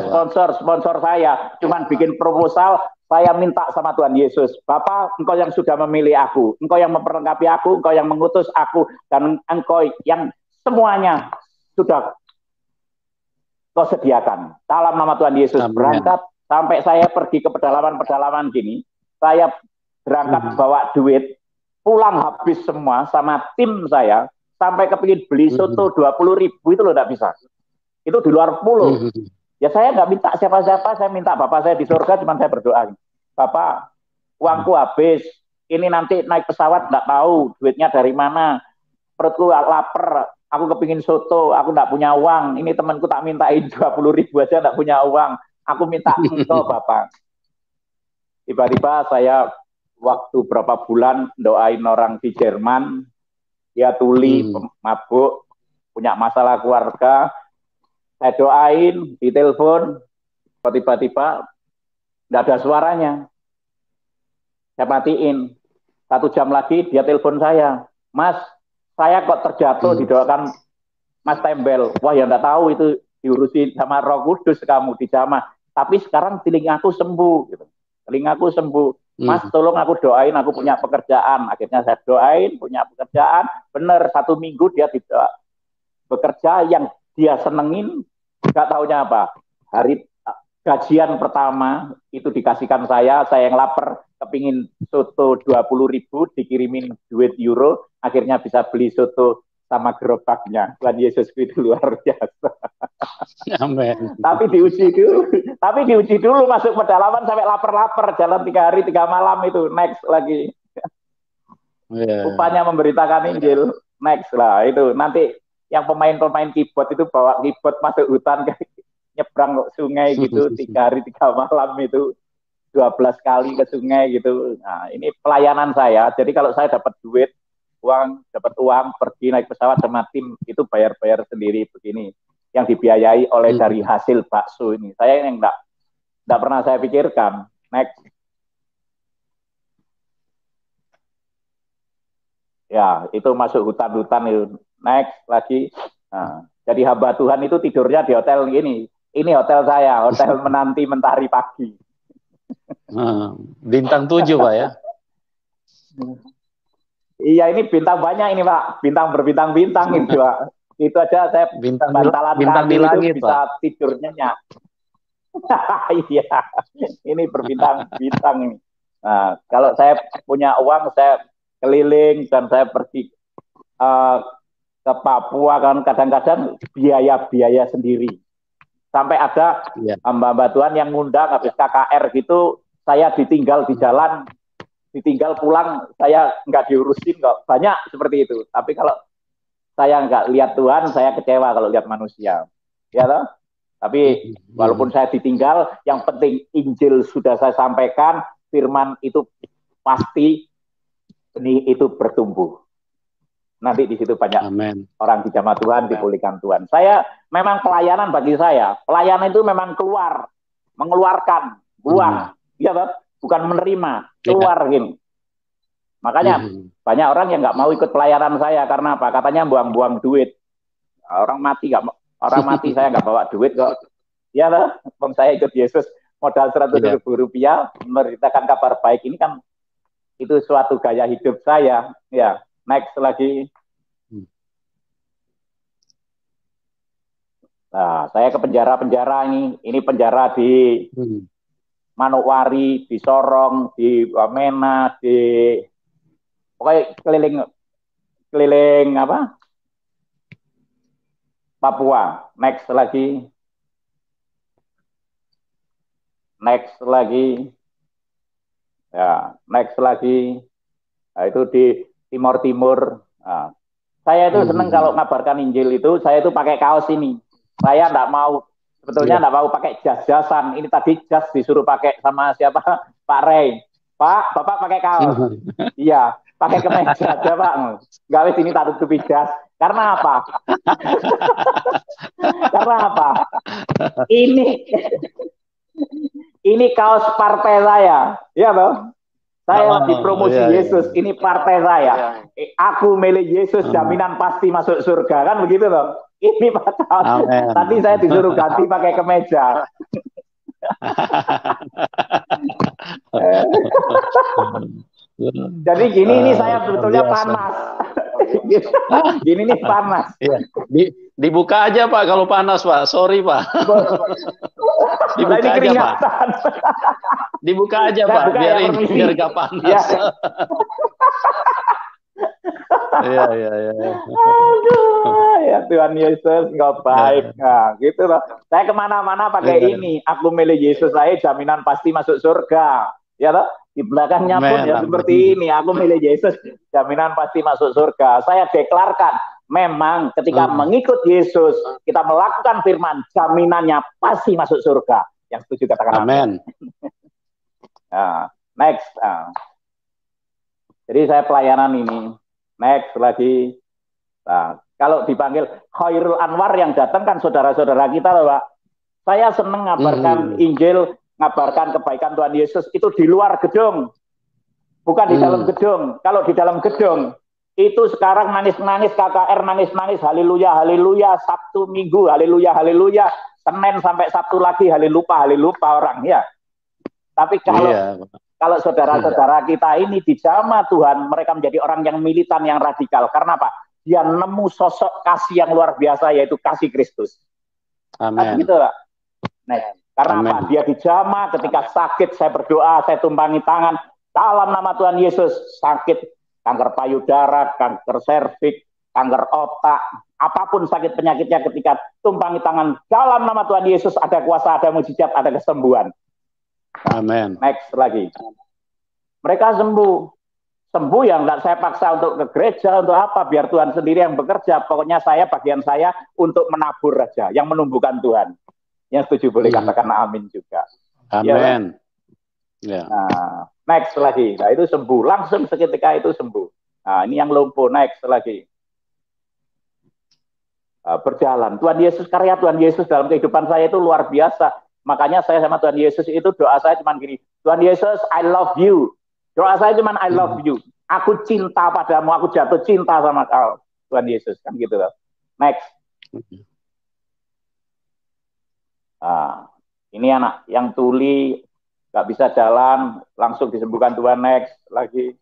sponsor saya cuman bikin proposal. Saya minta sama Tuhan Yesus, Bapak, Engkau yang sudah memilih aku, Engkau yang memperlengkapi aku, Engkau yang mengutus aku, dan Engkau yang semuanya sudah Kau sediakan. Dalam nama Tuhan Yesus. Amen. Berangkat sampai saya pergi ke pedalaman-pedalaman gini, saya berangkat bawa duit, pulang habis semua sama tim saya, sampai kepingin beli soto 20.000 itu loh enggak bisa. Itu di luar pulau. Ya saya nggak minta siapa-siapa, saya minta Bapak saya di surga, cuma saya berdoa. Bapak, uangku habis, ini nanti naik pesawat nggak tahu duitnya dari mana, perutku lapar, aku kepingin soto, aku nggak punya uang, ini temanku tak mintain 20.000 aja nggak punya uang, aku minta engkau Bapak. Tiba-tiba saya waktu berapa bulan doain orang di Jerman, dia tuli, mabuk, punya masalah keluarga. Saya doain, ditelepon, tiba-tiba nggak ada suaranya. Saya matiin. 1 jam lagi dia telepon saya, Mas, saya kok terjatuh, didoakan Mas Tembel. Wah ya nggak tahu itu diurusin sama Roh Kudus kamu dijamah. Tapi sekarang telingaku sembuh, gitu. Telingaku sembuh. Mas tolong aku doain, aku punya pekerjaan. Akhirnya saya doain, punya pekerjaan. Bener 1 minggu dia tidak bekerja yang dia senengin, nggak taunya apa. Hari gajian pertama itu dikasihkan saya yang lapar, kepingin soto 20.000, dikirimin duit euro, akhirnya bisa beli soto sama gerobaknya. Tuhan Yesus itu luar biasa. Amin. Tapi diuji dulu masuk pedalaman sampai lapar-lapar, jalan 3 hari 3 malam itu, next lagi. Upanya memberitakan Injil, next lah itu. Nanti yang pemain-pemain keyboard itu bawa keyboard masuk hutan, nyebrang sungai gitu, 3 hari 3 malam itu, 12 kali ke sungai gitu. Nah, ini pelayanan saya. Jadi kalau saya dapat duit, dapat uang, pergi naik pesawat sama tim, itu bayar-bayar sendiri begini. Yang dibiayai oleh dari hasil bakso ini. Saya yang enggak pernah saya pikirkan. Next. Ya, itu masuk hutan-hutan itu. Next lagi. Nah, jadi hamba Tuhan itu tidurnya di hotel gini. Ini hotel saya, hotel menanti mentari pagi. Bintang 7, Pak ya? Iya, ini bintang banyak ini, Pak. Bintang berbintang-bintang itu, Pak. Itu aja saya bantalan bintang di langit, itu bisa Pak. tidur nyenyak. Iya, ini berbintang-bintang ini. Nah, kalau saya punya uang, saya keliling dan saya pergi ke Papua kan, kadang-kadang biaya-biaya sendiri. Sampai ada hamba-hamba Tuhan yang ngundang habis KKR gitu, saya ditinggal di jalan, ditinggal pulang, saya nggak diurusin kok. Banyak seperti itu. Tapi kalau saya nggak lihat Tuhan, saya kecewa kalau lihat manusia. Ya toh? Tapi walaupun saya ditinggal, yang penting Injil sudah saya sampaikan, firman itu pasti benih itu bertumbuh. Nanti di situ banyak orang dijamah Tuhan, dipulihkan Tuhan. Saya memang pelayanan bagi saya. Pelayanan itu memang keluar, mengeluarkan, buang. Ya toh? Bukan menerima, keluar gini. Makanya banyak orang yang nggak mau ikut pelayanan saya karena apa? Katanya buang-buang duit. Orang mati saya nggak bawa duit kok. Ya lah, saya ikut Yesus modal 100.000 rupiah memberitakan kabar baik ini kan itu suatu gaya hidup saya. Ya, next lagi. Nah, saya ke penjara-penjara ini. Ini penjara di Manokwari, di Sorong, di Wamena, di pokoknya keliling apa? Papua. Next lagi. Ya, next lagi. Nah, itu di Timur Timur. Nah, saya itu senang kalau ngabarkan Injil itu, saya itu pakai kaos ini. Saya enggak mau, sebetulnya enggak mau pakai jas-jasan. Ini tadi jas disuruh pakai sama siapa? Pak Ray. Pak, Bapak pakai kaos. Iya, pakai kemeja aja, Pak. Enggak wis ini tak tutupi jas. Karena apa? Karena apa? Ini kaos partai saya. Ya, Bang. Saya dipromosi Yesus. Ini partai saya. Aku milih Yesus, jaminan pasti masuk surga. Kan begitu, Bang? Ini Pak. Tadi saya disuruh ganti pakai kemeja. Jadi gini, ini saya sebetulnya panas. Gini nih panas. Dibuka aja Pak kalau panas Pak. Sorry Pak. Dibuka aja Pak. Dibuka aja Pak. Biar gak panas. Iya. Aduh, ya Tuhan Yesus nggak baik. Nah, gitu loh. Saya kemana-mana pakai ini. Aku milih Yesus, saya jaminan pasti masuk surga. Ya loh. Di belakangnya pun ya seperti ini. Aku milih Yesus, jaminan pasti masuk surga. Saya deklarkan, memang ketika mengikut Yesus, kita melakukan firman, jaminannya pasti masuk surga. Yang setuju katakan amin. Nah, next. Jadi saya pelayanan ini. Next lagi. Nah, kalau dipanggil Khairul Anwar yang datang kan saudara-saudara kita loh, Pak. Saya senang ngabarkan Injil, ngabarkan kebaikan Tuhan Yesus itu di luar gedung, bukan di dalam gedung. Kalau di dalam gedung itu sekarang nangis-nangis KKR, nangis-nangis haleluya, haleluya, Sabtu Minggu haleluya, haleluya, Senin sampai Sabtu lagi haleluya orang ya. Tapi kalau Kalau saudara-saudara kita ini dijamah Tuhan, mereka menjadi orang yang militan, yang radikal. Karena apa? Dia nemu sosok kasih yang luar biasa, yaitu kasih Kristus. Amin. Gitu, Pak. Nah, karena apa? Dia dijamah ketika sakit, saya berdoa, saya tumpangi tangan, dalam nama Tuhan Yesus, sakit, kanker payudara, kanker serviks, kanker otak, apapun sakit penyakitnya, ketika tumpangi tangan, dalam nama Tuhan Yesus ada kuasa, ada mujizat, ada kesembuhan. Amin. Next lagi. Mereka sembuh. Sembuh yang nggak saya paksa untuk ke gereja, untuk apa? Biar Tuhan sendiri yang bekerja. Pokoknya bagian saya untuk menabur aja, yang menumbuhkan Tuhan. Yang setuju boleh katakan amin juga. Amin. Ya. Nah, next lagi. Nah, itu sembuh. Langsung seketika itu sembuh. Nah, ini yang lumpuh. Next lagi. Berjalan. Tuhan Yesus, karya Tuhan Yesus dalam kehidupan saya itu luar biasa. Makanya saya sama Tuhan Yesus itu doa saya cuma gini, Tuhan Yesus, I love you. Doa saya cuma I love you. Aku cinta padamu, aku jatuh cinta sama kau, Tuhan Yesus, kan gitu loh. Next. Nah, ini anak yang tuli, nggak bisa jalan, langsung disembuhkan Tuhan. Next lagi.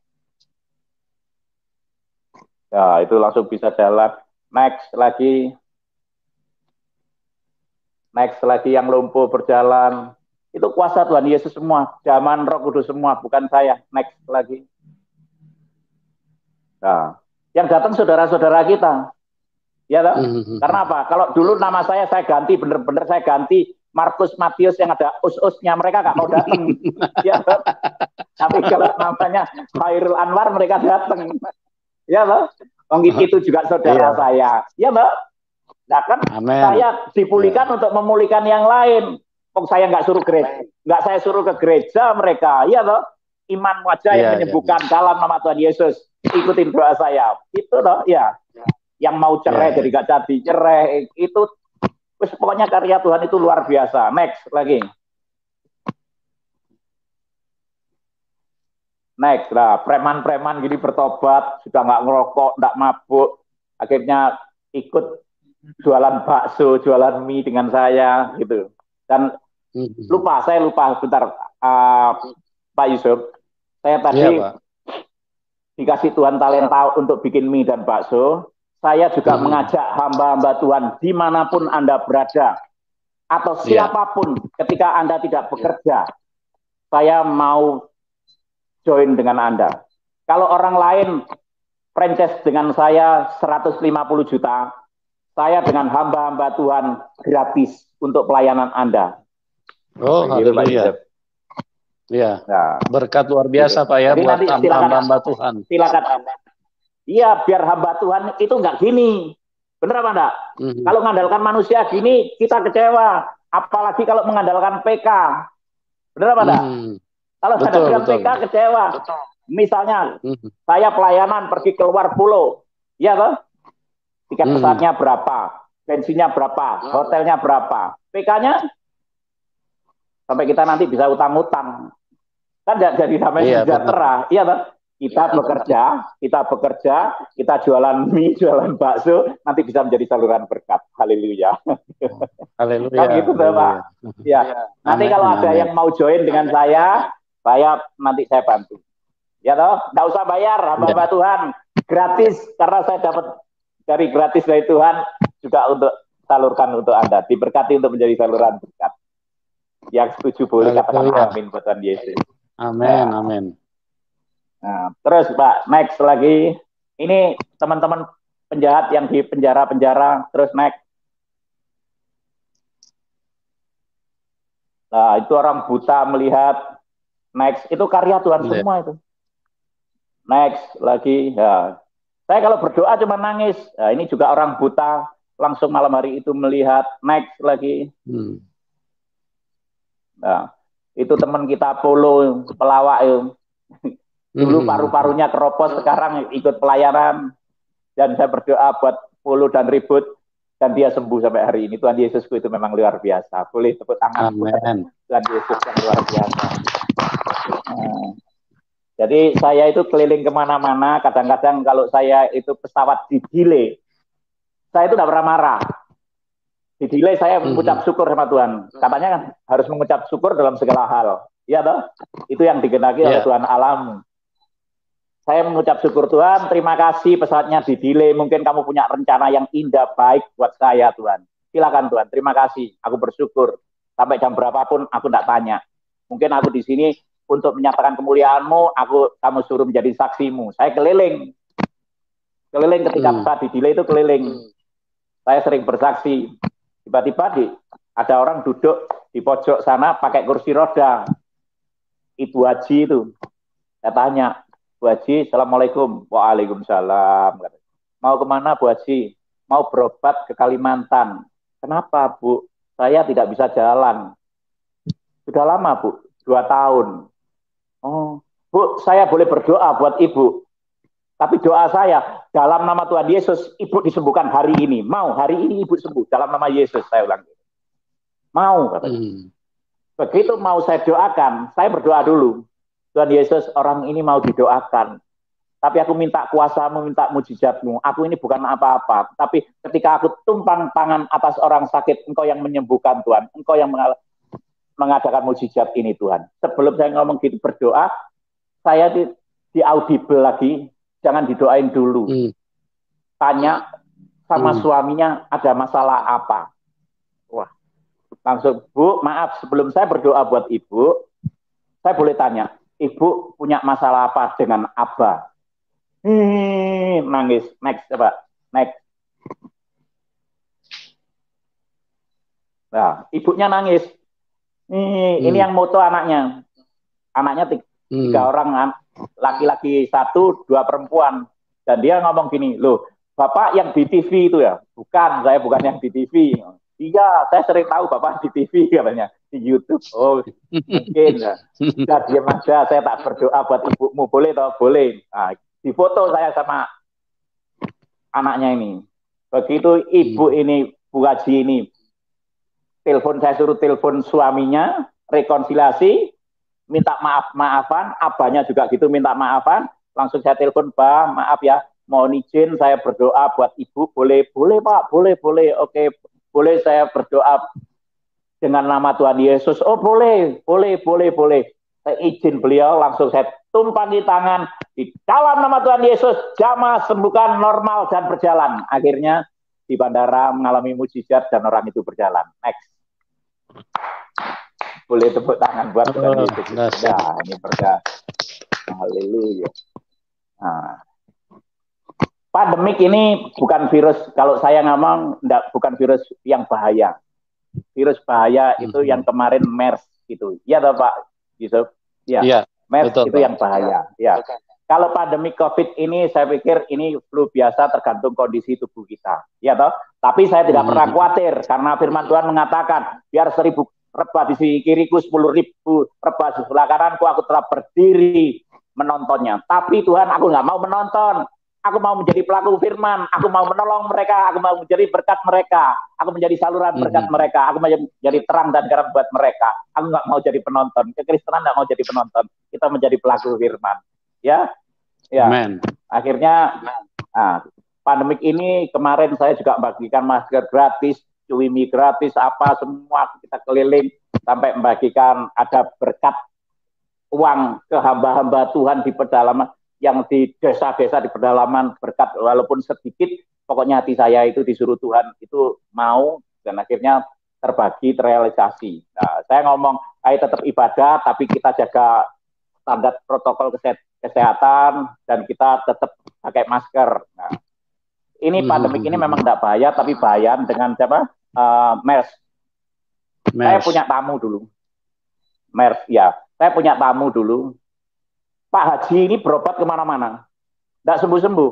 Ya, itu langsung bisa jalan. Next lagi. Next lagi yang lumpuh berjalan. Itu kuasa Tuhan Yesus semua. Zaman Roh Kudus semua, bukan saya. Next lagi. Nah, yang datang saudara-saudara kita. Ya toh? Karena apa? Kalau dulu nama saya ganti, bener-bener saya ganti Markus Matius yang ada us-usnya, mereka nggak mau datang. Ya toh? Tapi kalau namanya Khairul Anwar, mereka datang. Ya toh? Itu juga saudara saya. Ya toh? Nah kan saya dipulihkan untuk memulihkan yang lain. Kok saya nggak suruh gereja, nggak saya suruh ke gereja mereka, iya toh? Iman wajah yang menyembuhkan dalam nama Tuhan Yesus. Ikutin doa saya, itu toh, ya. Yang mau cerai jadi nggak jadi cerai, itu pokoknya karya Tuhan itu luar biasa. Next lagi. Next lah, preman-preman gini bertobat, sudah nggak ngerokok, nggak mabuk, akhirnya ikut jualan bakso, jualan mie dengan saya gitu. Dan saya lupa bentar, Pak Yusuf, saya tadi dikasih Tuhan talenta untuk bikin mie dan bakso. Saya juga mengajak hamba-hamba Tuhan dimanapun Anda berada, atau siapapun ketika Anda tidak bekerja, saya mau join dengan Anda. Kalau orang lain franchise dengan saya 150 juta, saya dengan hamba-hamba Tuhan gratis untuk pelayanan Anda. Oh, haleluya. Iya. Nah, berkat luar biasa Pak ya buat hamba-hamba Tuhan. Silakan Anda. Iya, biar hamba Tuhan itu nggak gini. Benar apa enggak? Kalau mengandalkan manusia gini, kita kecewa. Apalagi kalau mengandalkan PK. Benar apa enggak? Kalau mengandalkan PK kecewa. Betul. Misalnya, saya pelayanan pergi keluar pulau. Iya toh? Tiket pesawatnya berapa? Bensinnya berapa? Hotelnya berapa? PK-nya? Sampai kita nanti bisa utang-utang. Kan jadi namanya sejahtera. Iya toh? Kita bekerja, kita jualan mie, jualan bakso, nanti bisa menjadi saluran berkat. Haleluya. Haleluya. Kan gitu tuh, Pak. Ya. Nanti kalau ada yang mau join dengan saya nanti saya bantu. Ya toh, nggak usah bayar, hamba Tuhan, gratis, karena saya dapat dari gratis dari Tuhan juga untuk salurkan untuk Anda, diberkati untuk menjadi saluran berkat. Yang setuju boleh katakan amin buat Tuhan Yesus. Amin, amin. Nah, terus Pak, next lagi. Ini teman-teman penjahat yang di penjara-penjara, terus next. Nah, itu orang buta melihat. Next, itu karya Tuhan semua itu. Next lagi. Ya. Saya kalau berdoa cuma nangis. Nah, ini juga orang buta langsung malam hari itu melihat. Next lagi. Nah, itu teman kita Polo, pelawak itu. Dulu paru-parunya keropos, sekarang ikut pelayanan. Dan saya berdoa buat Polo dan Ribut, dan dia sembuh sampai hari ini. Tuhan Yesusku itu memang luar biasa. Boleh tepuk tangan. Amen. Tuhan Yesus yang luar biasa. Nah, jadi saya itu keliling kemana-mana. Kadang-kadang kalau saya itu pesawat di delay, saya itu tidak pernah marah. Di delay saya mengucap syukur sama Tuhan. Katanya kan harus mengucap syukur dalam segala hal. Iya toh? Itu yang digendaki oleh Tuhan alam. Saya mengucap syukur Tuhan, terima kasih pesawatnya di delay. Mungkin kamu punya rencana yang indah, baik buat saya Tuhan. Silakan Tuhan, terima kasih. Aku bersyukur. Sampai jam berapapun aku tidak tanya. Mungkin aku di sini untuk menyatakan kemuliaan-Mu, kamu suruh menjadi saksimu. Saya keliling ketika pesawat di delay itu keliling. Saya sering bersaksi. Tiba-tiba ada orang duduk di pojok sana pakai kursi roda. Ibu Haji itu. Saya tanya, Bu Haji, Assalamualaikum. Waalaikumsalam. Mau kemana Bu Haji? Mau berobat ke Kalimantan. Kenapa Bu? Saya tidak bisa jalan. Sudah lama Bu, 2 tahun. Oh, Bu, saya boleh berdoa buat Ibu. Tapi doa saya, dalam nama Tuhan Yesus, Ibu disembuhkan hari ini. Mau, hari ini Ibu sembuh. Dalam nama Yesus, saya ulang. Mau, katanya. Begitu mau saya doakan, saya berdoa dulu. Tuhan Yesus, orang ini mau didoakan. Tapi aku minta kuasa-Mu, minta mujizat-Mu. Aku ini bukan apa-apa. Tapi ketika aku tumpang tangan atas orang sakit, Engkau yang menyembuhkan Tuhan. Engkau yang mengadakan mujizat ini Tuhan. Sebelum saya ngomong gitu berdoa, saya di audible lagi, jangan didoain dulu. Tanya sama suaminya ada masalah apa. Wah, langsung, Bu, maaf sebelum saya berdoa buat Ibu, saya boleh tanya, Ibu punya masalah apa dengan Abah? Nangis, next, coba, next. Nah, ibunya nangis. Ini yang moto anaknya. Anaknya 3 orang, laki-laki 1, 2 perempuan. Dan dia ngomong gini, loh, Bapak yang di TV itu ya? Bukan, saya bukan yang di TV. Iya, saya sering tahu Bapak di TV katanya, di YouTube. Oh, mungkin. Udah diam aja, saya tak berdoa buat ibumu. Boleh toh? Boleh. Nah, di foto saya sama anaknya ini. Begitu ibu ini, Bu Haji ini, saya suruh telepon suaminya, rekonsiliasi, minta maafan, abahnya juga gitu minta maafan, langsung saya telepon, Bah, maaf ya, mohon izin saya berdoa buat ibu, boleh Pak, boleh, oke, boleh saya berdoa dengan nama Tuhan Yesus, oh boleh, saya izin beliau, langsung saya tumpangi tangan, di dalam nama Tuhan Yesus, jamaah sembuhkan normal dan berjalan. Akhirnya di bandara mengalami mujizat dan orang itu berjalan. Next. Boleh tepuk tangan buat Tuhan Yesus. Nah, ini berkah. Haleluya. Nah, pandemik ini bukan virus, kalau saya ngomong, bukan virus yang bahaya. Virus bahaya itu yang kemarin MERS gitu. Iya toh Pak Yusuf? Ya. MERS betul, itu Pak. Yang bahaya. Ya. Kalau pandemi COVID ini saya pikir ini flu biasa tergantung kondisi tubuh kita. Ya toh? Tapi saya tidak pernah khawatir karena firman Tuhan mengatakan biar 1000 rebah di sisi kiriku, 10.000 rebah di sebelah kananku, aku telah berdiri menontonnya. Tapi Tuhan, aku nggak mau menonton. Aku mau menjadi pelaku firman, aku mau menolong mereka, aku mau menjadi berkat mereka, aku menjadi saluran berkat mereka, aku mau menjadi terang dan garam buat mereka. Aku nggak mau jadi penonton. Kekristenan nggak mau jadi penonton. Kita menjadi pelaku firman. Ya. Amen. Akhirnya, pandemik ini kemarin saya juga membagikan masker gratis, cuimi gratis, apa semua kita keliling sampai membagikan ada berkat uang ke hamba-hamba Tuhan di pedalaman. Yang di desa-desa di pedalaman berkat walaupun sedikit, pokoknya hati saya itu disuruh Tuhan itu mau dan akhirnya terbagi terrealisasi. Nah, saya ngomong, ayo tetap ibadah tapi kita jaga standar protokol kesehatan dan kita tetap pakai masker. Nah, ini pandemik ini memang tidak bahaya tapi bahaya dengan siapa? MERS. Saya punya tamu dulu. MERS ya. Saya punya tamu dulu. Pak Haji ini berobat kemana-mana, tidak sembuh-sembuh.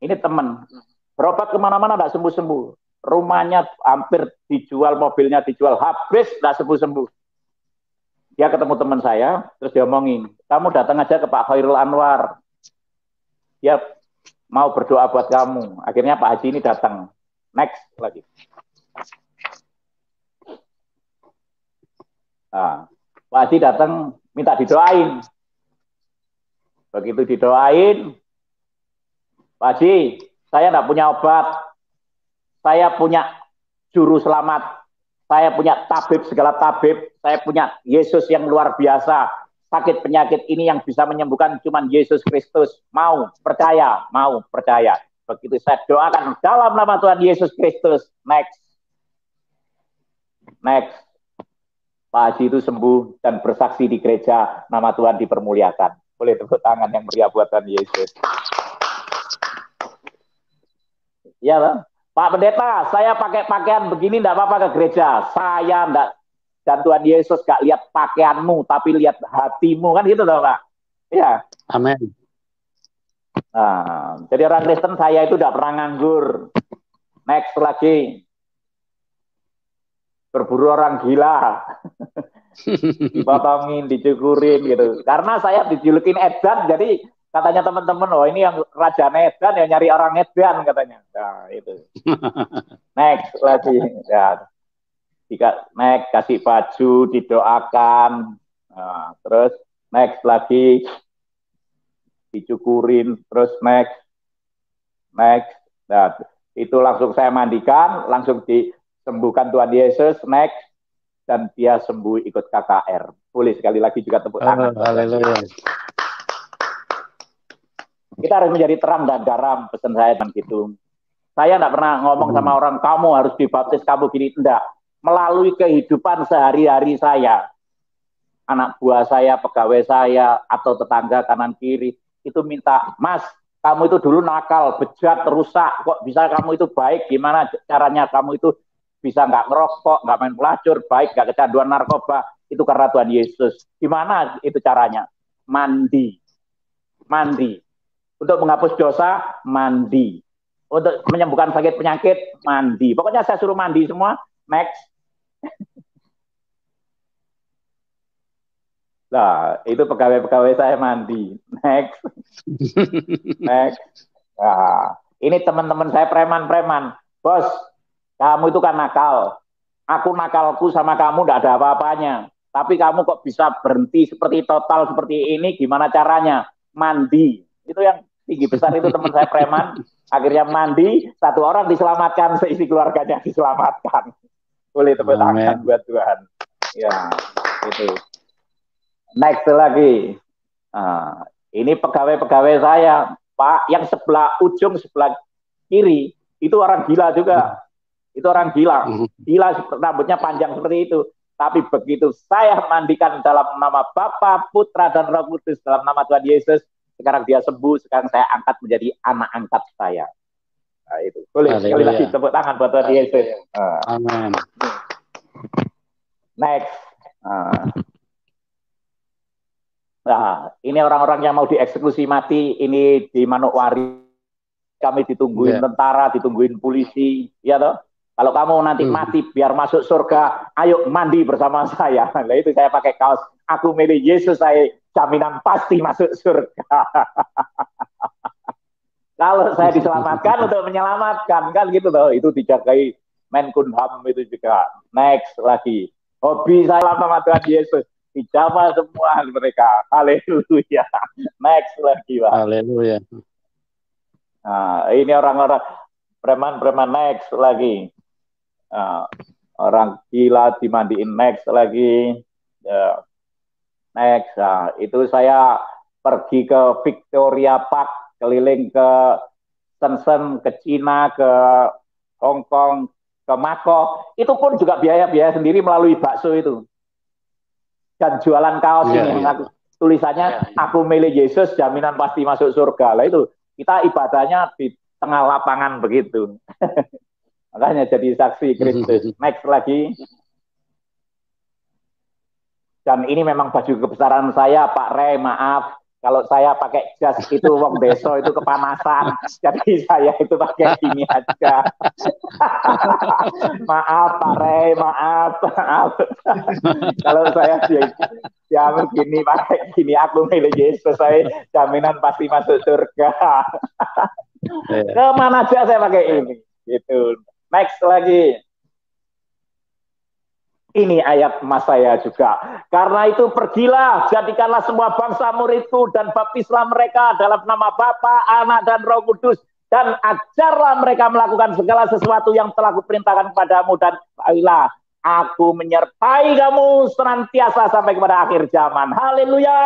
Ini teman, berobat kemana-mana tidak sembuh-sembuh. Rumahnya hampir dijual, mobilnya dijual, habis tidak sembuh-sembuh. Dia ketemu teman saya, terus dia omongin, kamu datang aja ke Pak Khairul Anwar. Dia mau berdoa buat kamu. Akhirnya Pak Haji ini datang. Next lagi. Nah, Pak Haji datang minta didoain. Begitu didoain, Pak Haji, saya tidak punya obat, saya punya juru selamat. Saya punya tabib segala tabib, saya punya Yesus yang luar biasa. Sakit penyakit ini yang bisa menyembuhkan cuman Yesus Kristus. Mau percaya, mau percaya. Begitu saya doakan dalam nama Tuhan Yesus Kristus. Next. Pak Haji itu sembuh dan bersaksi di gereja, nama Tuhan dipermuliakan. Boleh tepuk tangan yang meriah buat Tuhan Yesus. Ya, Bang. Pak Pendeta, saya pakai pakaian begini enggak apa-apa ke gereja. Saya enggak, dan Tuhan Yesus gak lihat pakaianmu, tapi lihat hatimu, kan gitu loh, Pak. Ya. Amin. Nah, jadi orang Kristen saya itu tidak pernah nganggur. Next lagi. Berburu orang gila. Dipotongin, dicukurin gitu. Karena saya dijulukin edan, jadi katanya teman-teman, oh ini yang raja edan ya nyari orang edan katanya. Nah, itu. Next lagi. Ya. Next, kasih baju, didoakan. Nah, terus next lagi. Dicukurin, terus next. Nah, itu langsung saya mandikan, langsung disembuhkan Tuhan Yesus, next, dan dia sembuh ikut KKR. Boleh sekali lagi juga tepuk tangan. Haleluya. Kita harus menjadi terang dan garam, pesan saya dan gitu. Saya tidak pernah ngomong sama orang, kamu harus dibaptis, kamu gini, enggak. Melalui kehidupan sehari-hari saya, anak buah saya, pegawai saya, atau tetangga kanan kiri, itu minta, Mas, kamu itu dulu nakal, bejat, rusak, kok bisa kamu itu baik, gimana caranya kamu itu bisa nggak ngerokok, nggak main pelacur, baik, nggak kecanduan narkoba, itu karena Tuhan Yesus. Gimana itu caranya? Mandi. Untuk menghapus dosa, mandi. Untuk menyembuhkan sakit penyakit, mandi. Pokoknya saya suruh mandi semua. Next. Nah, itu pegawai-pegawai saya mandi. Next. Nah, ini teman-teman saya preman-preman. Bos, kamu itu kan nakal. Aku nakalku sama kamu tidak ada apa-apanya. Tapi kamu kok bisa berhenti seperti total seperti ini, gimana caranya? Mandi. Itu yang tinggi besar itu teman saya preman. Akhirnya mandi, satu orang diselamatkan, seisi keluarganya diselamatkan. Boleh tepuk tangan buat Tuhan. Ya, itu. Next lagi. Nah, ini pegawai-pegawai saya, Pak, yang sebelah ujung, sebelah kiri, itu orang gila juga. Itu orang gila. Gila, rambutnya panjang seperti itu. Tapi begitu saya mandikan dalam nama Bapa, Putra, dan Roh Kudus, dalam nama Tuhan Yesus, sekarang dia sembuh, sekarang saya angkat menjadi anak angkat saya. Nah, itu. Boleh sekali lagi tepuk tangan buat Tuhan Yesus. Amin. Next. Nah, ini orang-orang yang mau dieksekusi mati, ini di Manokwari, kami ditungguin tentara, ditungguin polisi, ya toh. Kalau kamu nanti mati biar masuk surga, ayo mandi bersama saya. Nah, itu saya pakai kaos, aku milih Yesus, saya jaminan pasti masuk surga. Kalau saya diselamatkan untuk menyelamatkan, kan gitu loh. Itu dijagai Menkumham itu juga. Next lagi. Hobi saya sama Tuhan Yesus. Dijamah semua mereka. Haleluya. Next lagi, Pak. Haleluya. Nah, ini orang-orang preman-preman, next lagi. Orang gila dimandiin, next lagi. Next. Nah, itu saya pergi ke Victoria Park, keliling ke Shenzhen, ke Cina, ke Hong Kong, ke Mako. Itu pun juga biaya-biaya sendiri melalui bakso itu. Dan jualan kaos ini, tulisannya, aku milih Yesus, jaminan pasti masuk surga. Lah itu, kita ibadahnya di tengah lapangan begitu. Makanya jadi saksi Kristus. Next lagi. Dan ini memang baju kebesaran saya, Pak Rey, maaf. Kalau saya pakai jas itu wong deso itu kepanasan. Jadi saya itu pakai ini aja. Maaf Pak Rey, maaf. Kalau saya diambil gini, pakai gini, aku milih Yesus, saya jaminan pasti masuk surga. Kemana aja saya pakai ini. Gitu. Next lagi. Ini ayat emas saya juga. Karena itu pergilah, jadikanlah semua bangsa muridku dan baptislah mereka dalam nama Bapa, Anak, dan Roh Kudus. Dan ajarlah mereka melakukan segala sesuatu yang telah kuperintahkan kepadamu. Dan ketahuilah, Aku menyertai kamu senantiasa sampai kepada akhir zaman. Haleluya.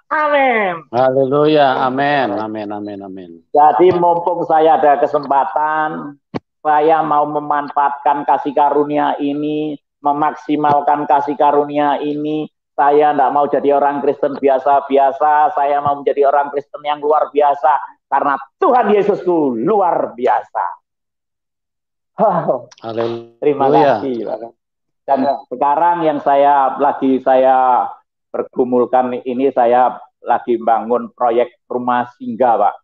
Amin. Haleluya. Amin. Amin. Amin. Amin. Jadi mumpung saya ada kesempatan, saya mau memanfaatkan kasih karunia ini, memaksimalkan kasih karunia ini. Saya tidak mau jadi orang Kristen biasa-biasa, saya mau menjadi orang Kristen yang luar biasa, karena Tuhan Yesusku luar biasa. Terima kasih. Dan sekarang yang saya pergumulkan ini, saya lagi bangun proyek rumah singgah, Pak.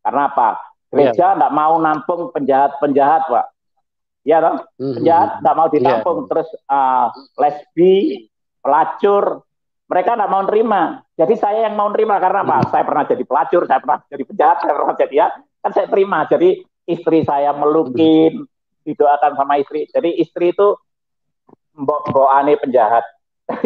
Karena apa? Gereja tidak mau nampung penjahat-penjahat, Pak. Ya, toh? Penjahat tidak mau ditampung. Terus lesbi, pelacur, mereka tidak mau nerima. Jadi saya yang mau nerima, karena apa? Saya pernah jadi pelacur, saya pernah jadi penjahat, saya pernah jadi kan saya terima. Jadi istri saya melukin, didoakan sama istri. Jadi istri itu mbok ane penjahat,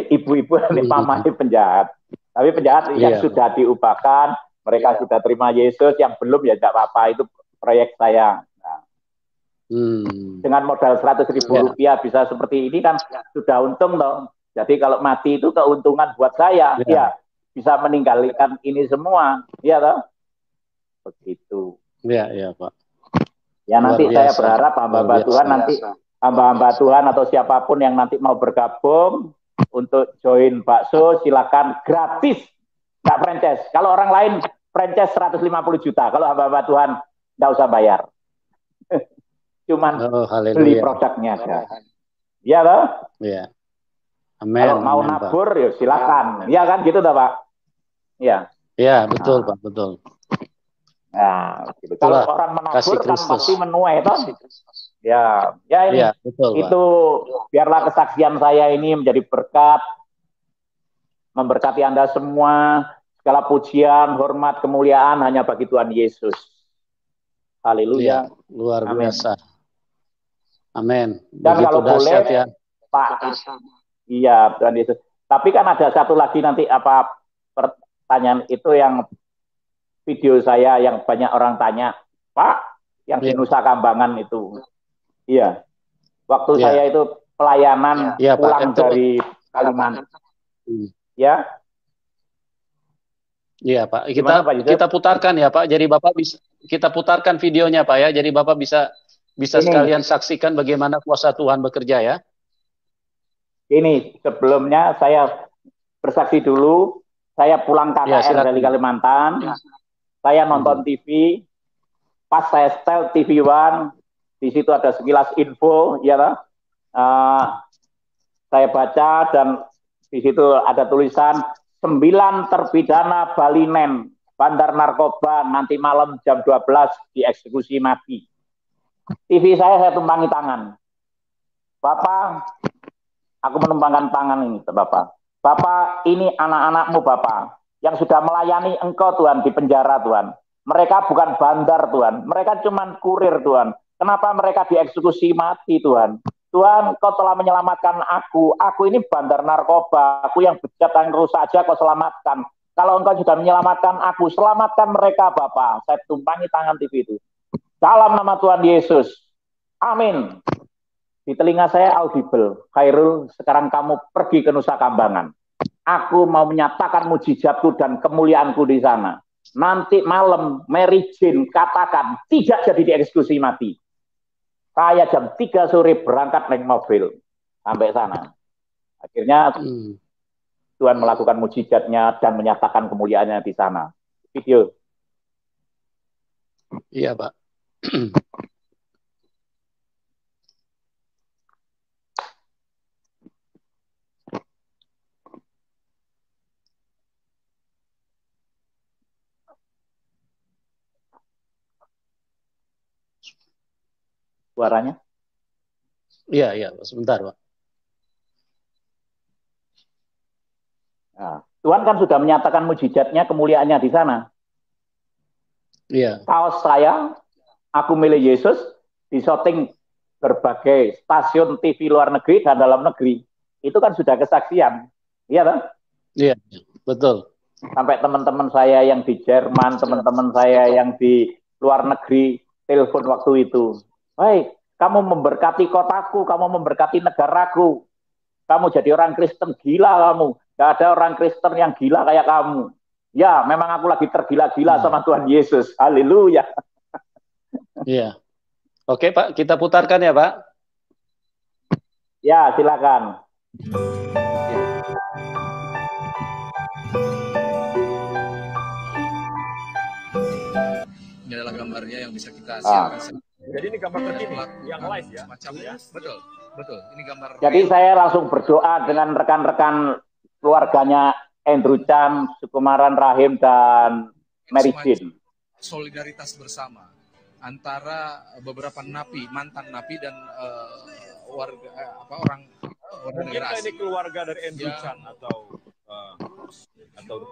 ibu-ibu ane mamane penjahat. Tapi penjahat yang sudah diubahkan, mereka sudah terima Yesus, yang belum ya tidak apa-apa, itu proyek saya. Nah, dengan modal 100.000 rupiah bisa seperti ini kan sudah untung dong. Jadi kalau mati itu keuntungan buat saya, ya bisa meninggalkan ini semua, ya toh? Begitu. Iya, Pak. Ya nanti saya berharap hamba Tuhan nanti, hamba-hamba Tuhan atau siapapun yang nanti mau bergabung untuk join bakso, silakan gratis, nggak franchise. Kalau orang lain franchise 150 juta, kalau hamba-hamba Tuhan nggak usah bayar. Cuman beli produknya aja. Iya toh? Iya. Amin. Kalau mau nabur, ya silakan. Iya kan gitu toh, Pak? Iya. Iya, betul, Pak, betul. Nah, gitu. Kalau orang menabur kan pasti menuai toh. Ya ini. Ya, betul, itu Pak. Biarlah kesaksian saya ini menjadi berkat, memberkati Anda semua. Segala pujian, hormat, kemuliaan hanya bagi Tuhan Yesus. Haleluya. Ya, luar biasa. Amin. Dan kalau boleh, ya. Pak, iya Tuhan Yesus. Tapi kan ada satu lagi nanti pertanyaan itu yang video saya yang banyak orang tanya, Pak, yang di Nusa Kambangan itu. Iya. Waktu saya itu pelayanan pulang Pak, dari Kalimantan. Ya. Iya, Pak. Kita putarkan ya, Pak. Jadi Bapak bisa kita putarkan videonya, Pak ya. Jadi Bapak bisa sekalian saksikan bagaimana kuasa Tuhan bekerja ya. Ini sebelumnya saya bersaksi dulu. Saya pulang KKR dari Kalimantan. Saya nonton TV. Pas saya setel TV One, di situ ada sekilas info, ya. Saya baca dan di situ ada tulisan 9 terpidana Balinen, bandar narkoba nanti malam jam 12 dieksekusi mati. TV saya tumpangi tangan. Bapak, aku menumpangkan tangan ini, Bapak. Bapak, ini anak-anakmu, Bapak, yang sudah melayani Engkau, Tuhan, di penjara, Tuhan. Mereka bukan bandar, Tuhan. Mereka cuma kurir, Tuhan. Kenapa mereka dieksekusi mati, Tuhan? Tuhan, Kau telah menyelamatkan aku. Aku ini bandar narkoba. Aku yang bejat, yang rusak aja Kau selamatkan. Kalau Engkau sudah menyelamatkan aku, selamatkan mereka, Bapak. Saya tumpangi tangan TV itu. Dalam nama Tuhan Yesus. Amin. Di telinga saya audible. Khairul, sekarang kamu pergi ke Nusa Kambangan. Aku mau menyatakan mujizatku dan kemuliaanku di sana. Nanti malam Mary Jane katakan tidak jadi dieksekusi mati. Saya jam 3 sore berangkat naik mobil sampai sana. Akhirnya Tuhan melakukan mujizatnya dan menyatakan kemuliaannya di sana. Video. Iya, Pak. Suaranya? Iya, sebentar, Pak. Nah, Tuhan kan sudah menyatakan mujizatnya, kemuliaannya di sana. Iya. Kaos saya, aku milih Yesus, di syuting berbagai stasiun TV luar negeri dan dalam negeri. Itu kan sudah kesaksian. Iya kan? Iya, betul. Sampai teman-teman saya yang di Jerman, teman-teman saya yang di luar negeri, telepon waktu itu. Baik, kamu memberkati kotaku, kamu memberkati negaraku. Kamu jadi orang Kristen gila kamu. Gak ada orang Kristen yang gila kayak kamu. Ya, memang aku lagi tergila-gila sama Tuhan Yesus. Haleluya. Iya. Oke, Pak, kita putarkan ya, Pak. Ya, silakan. Ini adalah gambarnya yang bisa kita siarkan. Jadi ini gambar terkini yang live ya? Macamnya. Betul, betul. Ini gambar. Jadi saya langsung berdoa dengan rekan-rekan keluarganya Andrew Chan, Sukumaran Rahim, dan Mary Jane. Solidaritas bersama antara beberapa napi, mantan napi dan orang negara asing. Ini keluarga dari Andrew Chan atau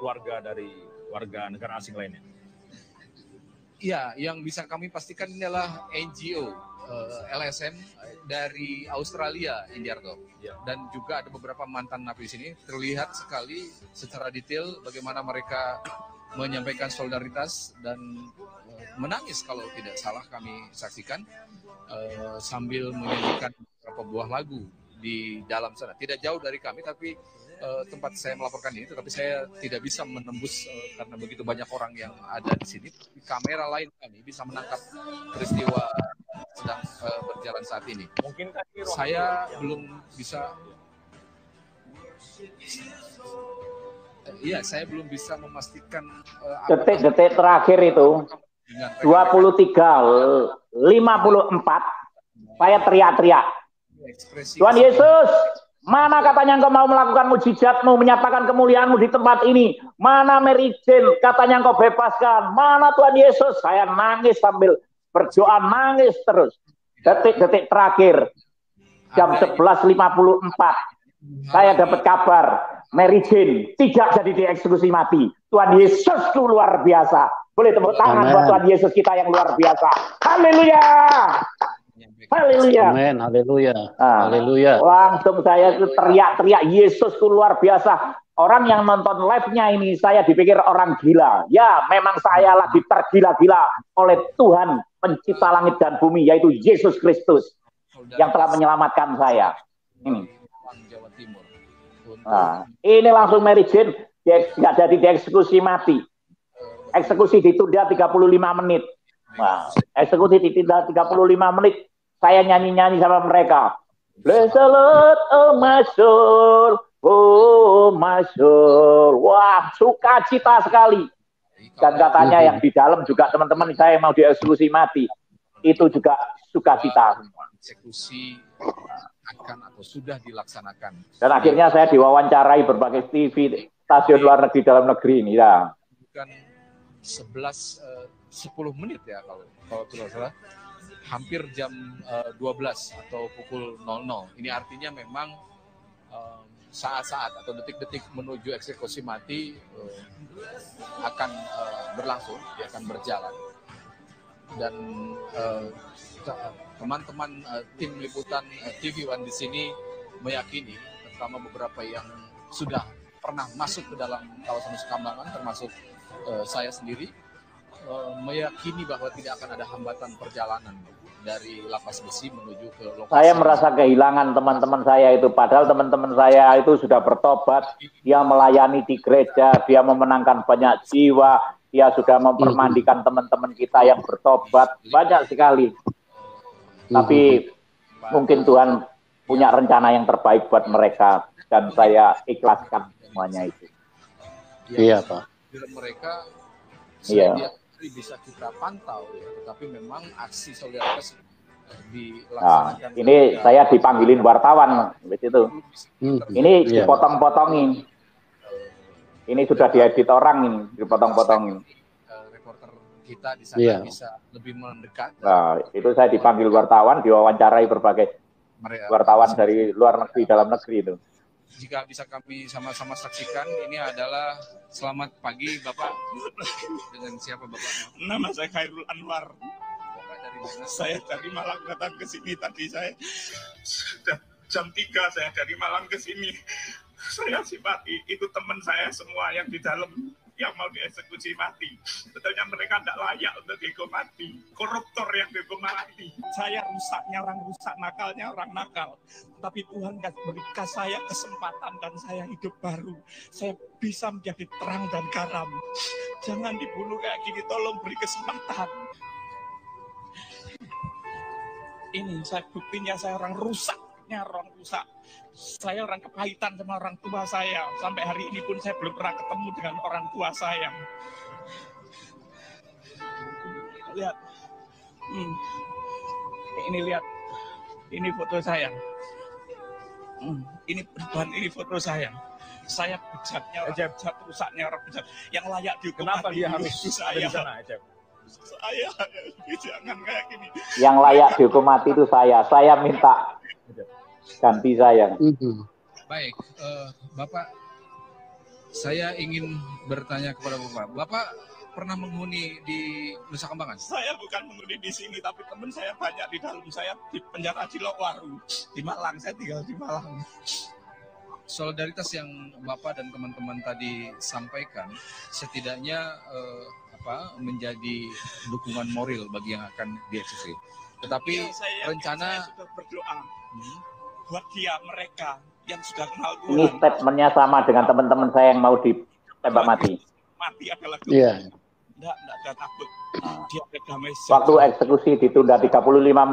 keluarga dari warga negara asing lainnya? Ya, yang bisa kami pastikan ini adalah NGO LSM dari Australia, Indiarto. Ya. Dan juga ada beberapa mantan napi di sini. Terlihat sekali secara detail bagaimana mereka menyampaikan solidaritas dan menangis kalau tidak salah kami saksikan sambil menyanyikan beberapa buah lagu di dalam sana. Tidak jauh dari kami, tapi tempat saya melaporkan ini, tetapi saya tidak bisa menembus karena begitu banyak orang yang ada di sini. Kamera lain kami bisa menangkap peristiwa sedang berjalan saat ini. Mungkin saya belum bisa. Iya, saya belum bisa memastikan detik-detik terakhir itu 23:54 saya teriak-teriak, Tuhan Yesus, mana katanya engkau mau melakukan mujizatmu, menyatakan kemuliaanmu di tempat ini? Mana Mary Jane, katanya engkau bebaskan? Mana Tuhan Yesus? Saya nangis sambil berdoa, nangis terus. Detik-detik terakhir, jam 11:54, saya dapat kabar, Mary Jane tidak jadi dieksekusi mati. Tuhan Yesus itu luar biasa. Boleh tepuk tangan buat Tuhan Yesus kita yang luar biasa. Haleluya. Haleluya. Amin. Haleluya. Haleluya. Langsung saya itu teriak-teriak, Yesus itu luar biasa. Orang yang nonton live-nya ini saya dipikir orang gila. Ya, memang saya lagi tergila-gila oleh Tuhan pencipta langit dan bumi, yaitu Yesus Kristus yang telah menyelamatkan saya. Ini. Nah, ini langsung Mary Jane nggak jadi dieksekusi mati. Eksekusi ditunda 35 menit. Nah, eksekusi ditunda 35 menit. Saya nyanyi-nyanyi sama mereka. Bless the Lord, oh my soul, oh my soul. Wah, sukacita sekali. Dan katanya yang di dalam juga teman-teman saya mau dieksekusi mati. Itu juga sukacita semua. Eksekusi akan atau sudah dilaksanakan. Dan akhirnya saya diwawancarai berbagai TV, stasiun luar negeri, dalam negeri ini ya. Bukan 10 menit ya kalau tidak salah. Hampir jam 12 atau pukul 00. Ini artinya memang saat-saat atau detik-detik menuju eksekusi mati akan berlangsung, akan berjalan. Dan teman-teman tim liputan TV One di sini meyakini, terutama beberapa yang sudah pernah masuk ke dalam kawasan Nusa Kambangan, termasuk saya sendiri, meyakini bahwa tidak akan ada hambatan perjalanan dari Lapas Besi menuju ke lokasi. Saya merasa kehilangan teman-teman saya itu, padahal teman-teman saya itu sudah bertobat, dia melayani di gereja, dia memenangkan banyak jiwa, dia sudah mempermandikan teman-teman kita yang bertobat, banyak sekali. Tapi mungkin Tuhan punya rencana yang terbaik buat mereka, dan saya ikhlaskan semuanya itu. Iya, Pak. Mereka iya. Bisa kita pantau ya, tetapi memang aksi solidaritas Nah, dilaksanakan. ini saya dipanggilin wartawan begitu. Ini dipotong-potongin. Ini sudah diedit orang ini, dipotong-potongin. Reporter kita di sana bisa lebih mendekat. Nah, itu saya dipanggil wartawan, diwawancarai berbagai wartawan dari luar negeri, dalam negeri itu. Jika bisa kami sama-sama saksikan, ini adalah selamat pagi Bapak. Dengan siapa Bapak? Nama saya Khairul Anwar. Bapak dari mana? Saya dari Malang datang ke sini tadi. Saya sudah jam 3 saya dari Malang ke sini. Saya simpati, itu teman saya semua yang di dalam. yang mau dieksekusi mati. Sebetulnya mereka tidak layak untuk dihukum mati. Koruptor yang dihukum mati. Saya rusaknya orang rusak, nakalnya orang nakal. Tapi Tuhan berikan saya kesempatan dan saya hidup baru. Saya bisa menjadi terang dan garam. Jangan dibunuh kayak gini, tolong beri kesempatan. Ini saya buktinya saya orang rusaknya orang rusak. Saya orang kepahitan sama orang tua saya. Sampai hari ini pun saya belum pernah ketemu dengan orang tua saya. Lihat. Ini lihat. Ini foto saya. Ini perubahan, ini foto saya. Saya bejatnya orang bejat, rusaknya orang bejat. Yang layak dihukum. Kenapa dia harus saya ada di sana, Ecep? Saya jangan kayak gini. Yang layak dihukum mati itu saya. Saya minta ganti saya. Baik, Bapak, saya ingin bertanya kepada Bapak. Bapak pernah menghuni di Nusa Kambangan? Saya bukan menghuni di sini, tapi teman saya banyak di dalam. Saya di penjara di Lokwaru, di Malang. Saya tinggal di Malang. Solidaritas yang Bapak dan teman-teman tadi sampaikan, setidaknya menjadi dukungan moral bagi yang akan dieksekusi. Tetapi saya sudah berdoa buat mereka yang sudah kenal Tuhan. Ini statementnya sama dengan teman-teman saya yang mau ditembak mati. Mati adalah Tuhan. Iya. Enggak ada takut. Dia ada damai. Waktu eksekusi ditunda 35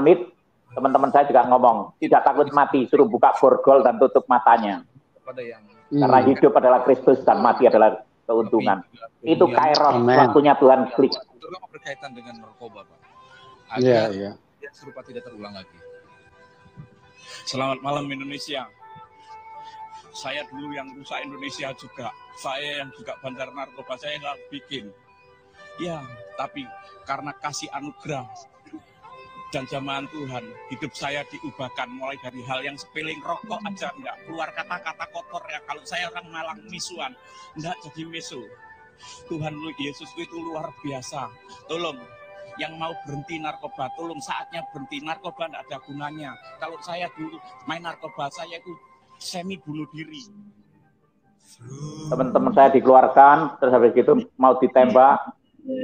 menit, teman-teman saya juga ngomong, tidak takut mati, suruh buka borgol dan tutup matanya. Karena hidup adalah Kristus dan mati adalah keuntungan. Itu kairos, waktunya Tuhan klik. Terutama berkaitan dengan narkoba, Pak. Agar yang serupa tidak terulang lagi. Selamat malam Indonesia. Saya dulu yang rusak Indonesia juga. Saya yang juga bandar narkoba, saya nggak bikin. Ya, tapi karena kasih anugerah dan jamahan Tuhan, hidup saya diubahkan mulai dari hal yang sepele, rokok aja enggak keluar kata-kata kotor ya. Kalau saya orang Malang misuan, enggak jadi misu. Tuhan Yesus itu luar biasa. Tolong yang mau berhenti narkoba, tolong saatnya berhenti. Narkoba enggak ada gunanya. Kalau saya dulu main narkoba, saya itu semi bunuh diri. Teman-teman saya dikeluarkan, terus habis itu mau ditembak.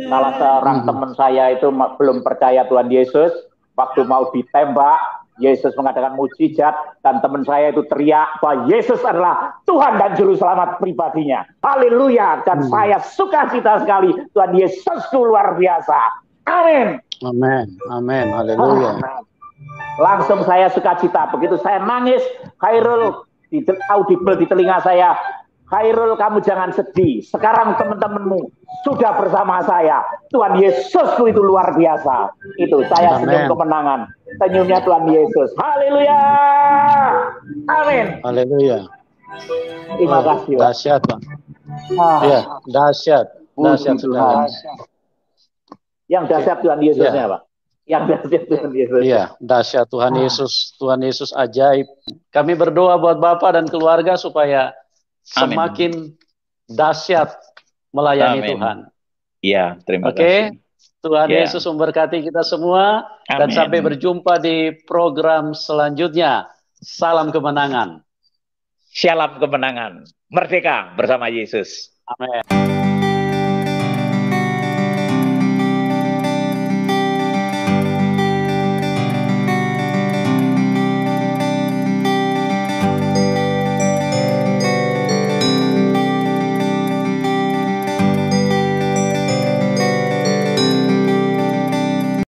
Salah seorang teman saya itu belum percaya Tuhan Yesus. Waktu mau ditembak, Yesus mengadakan mukjizat dan teman saya itu teriak bahwa Yesus adalah Tuhan dan Juru Selamat pribadinya. Haleluya. Dan saya sukacita sekali. Tuhan Yesus itu luar biasa. Amin. Amin. Amin. Haleluya. Langsung saya sukacita. Begitu saya nangis, Khairul audible di telinga saya. Khairul, kamu jangan sedih. Sekarang teman-temanmu sudah bersama saya. Tuhan Yesusku itu luar biasa. Itu saya senyum kemenangan. Senyumnya Tuhan Yesus. Haleluya. Amin. Haleluya. Terima kasih. Dahsyat, Pak. Iya, dahsyat. Dahsyat sekali. Yang dahsyat Tuhan Yesusnya, Pak. Yang dahsyat Tuhan Yesus. Iya, dahsyat Tuhan Yesus. Tuhan Yesus ajaib. Kami berdoa buat Bapak dan keluarga supaya semakin dahsyat melayani Tuhan. Iya, terima kasih. Oke, Tuhan Yesus memberkati kita semua. Dan sampai berjumpa di program selanjutnya. Salam kemenangan. Shalom kemenangan. Merdeka bersama Yesus. Amin.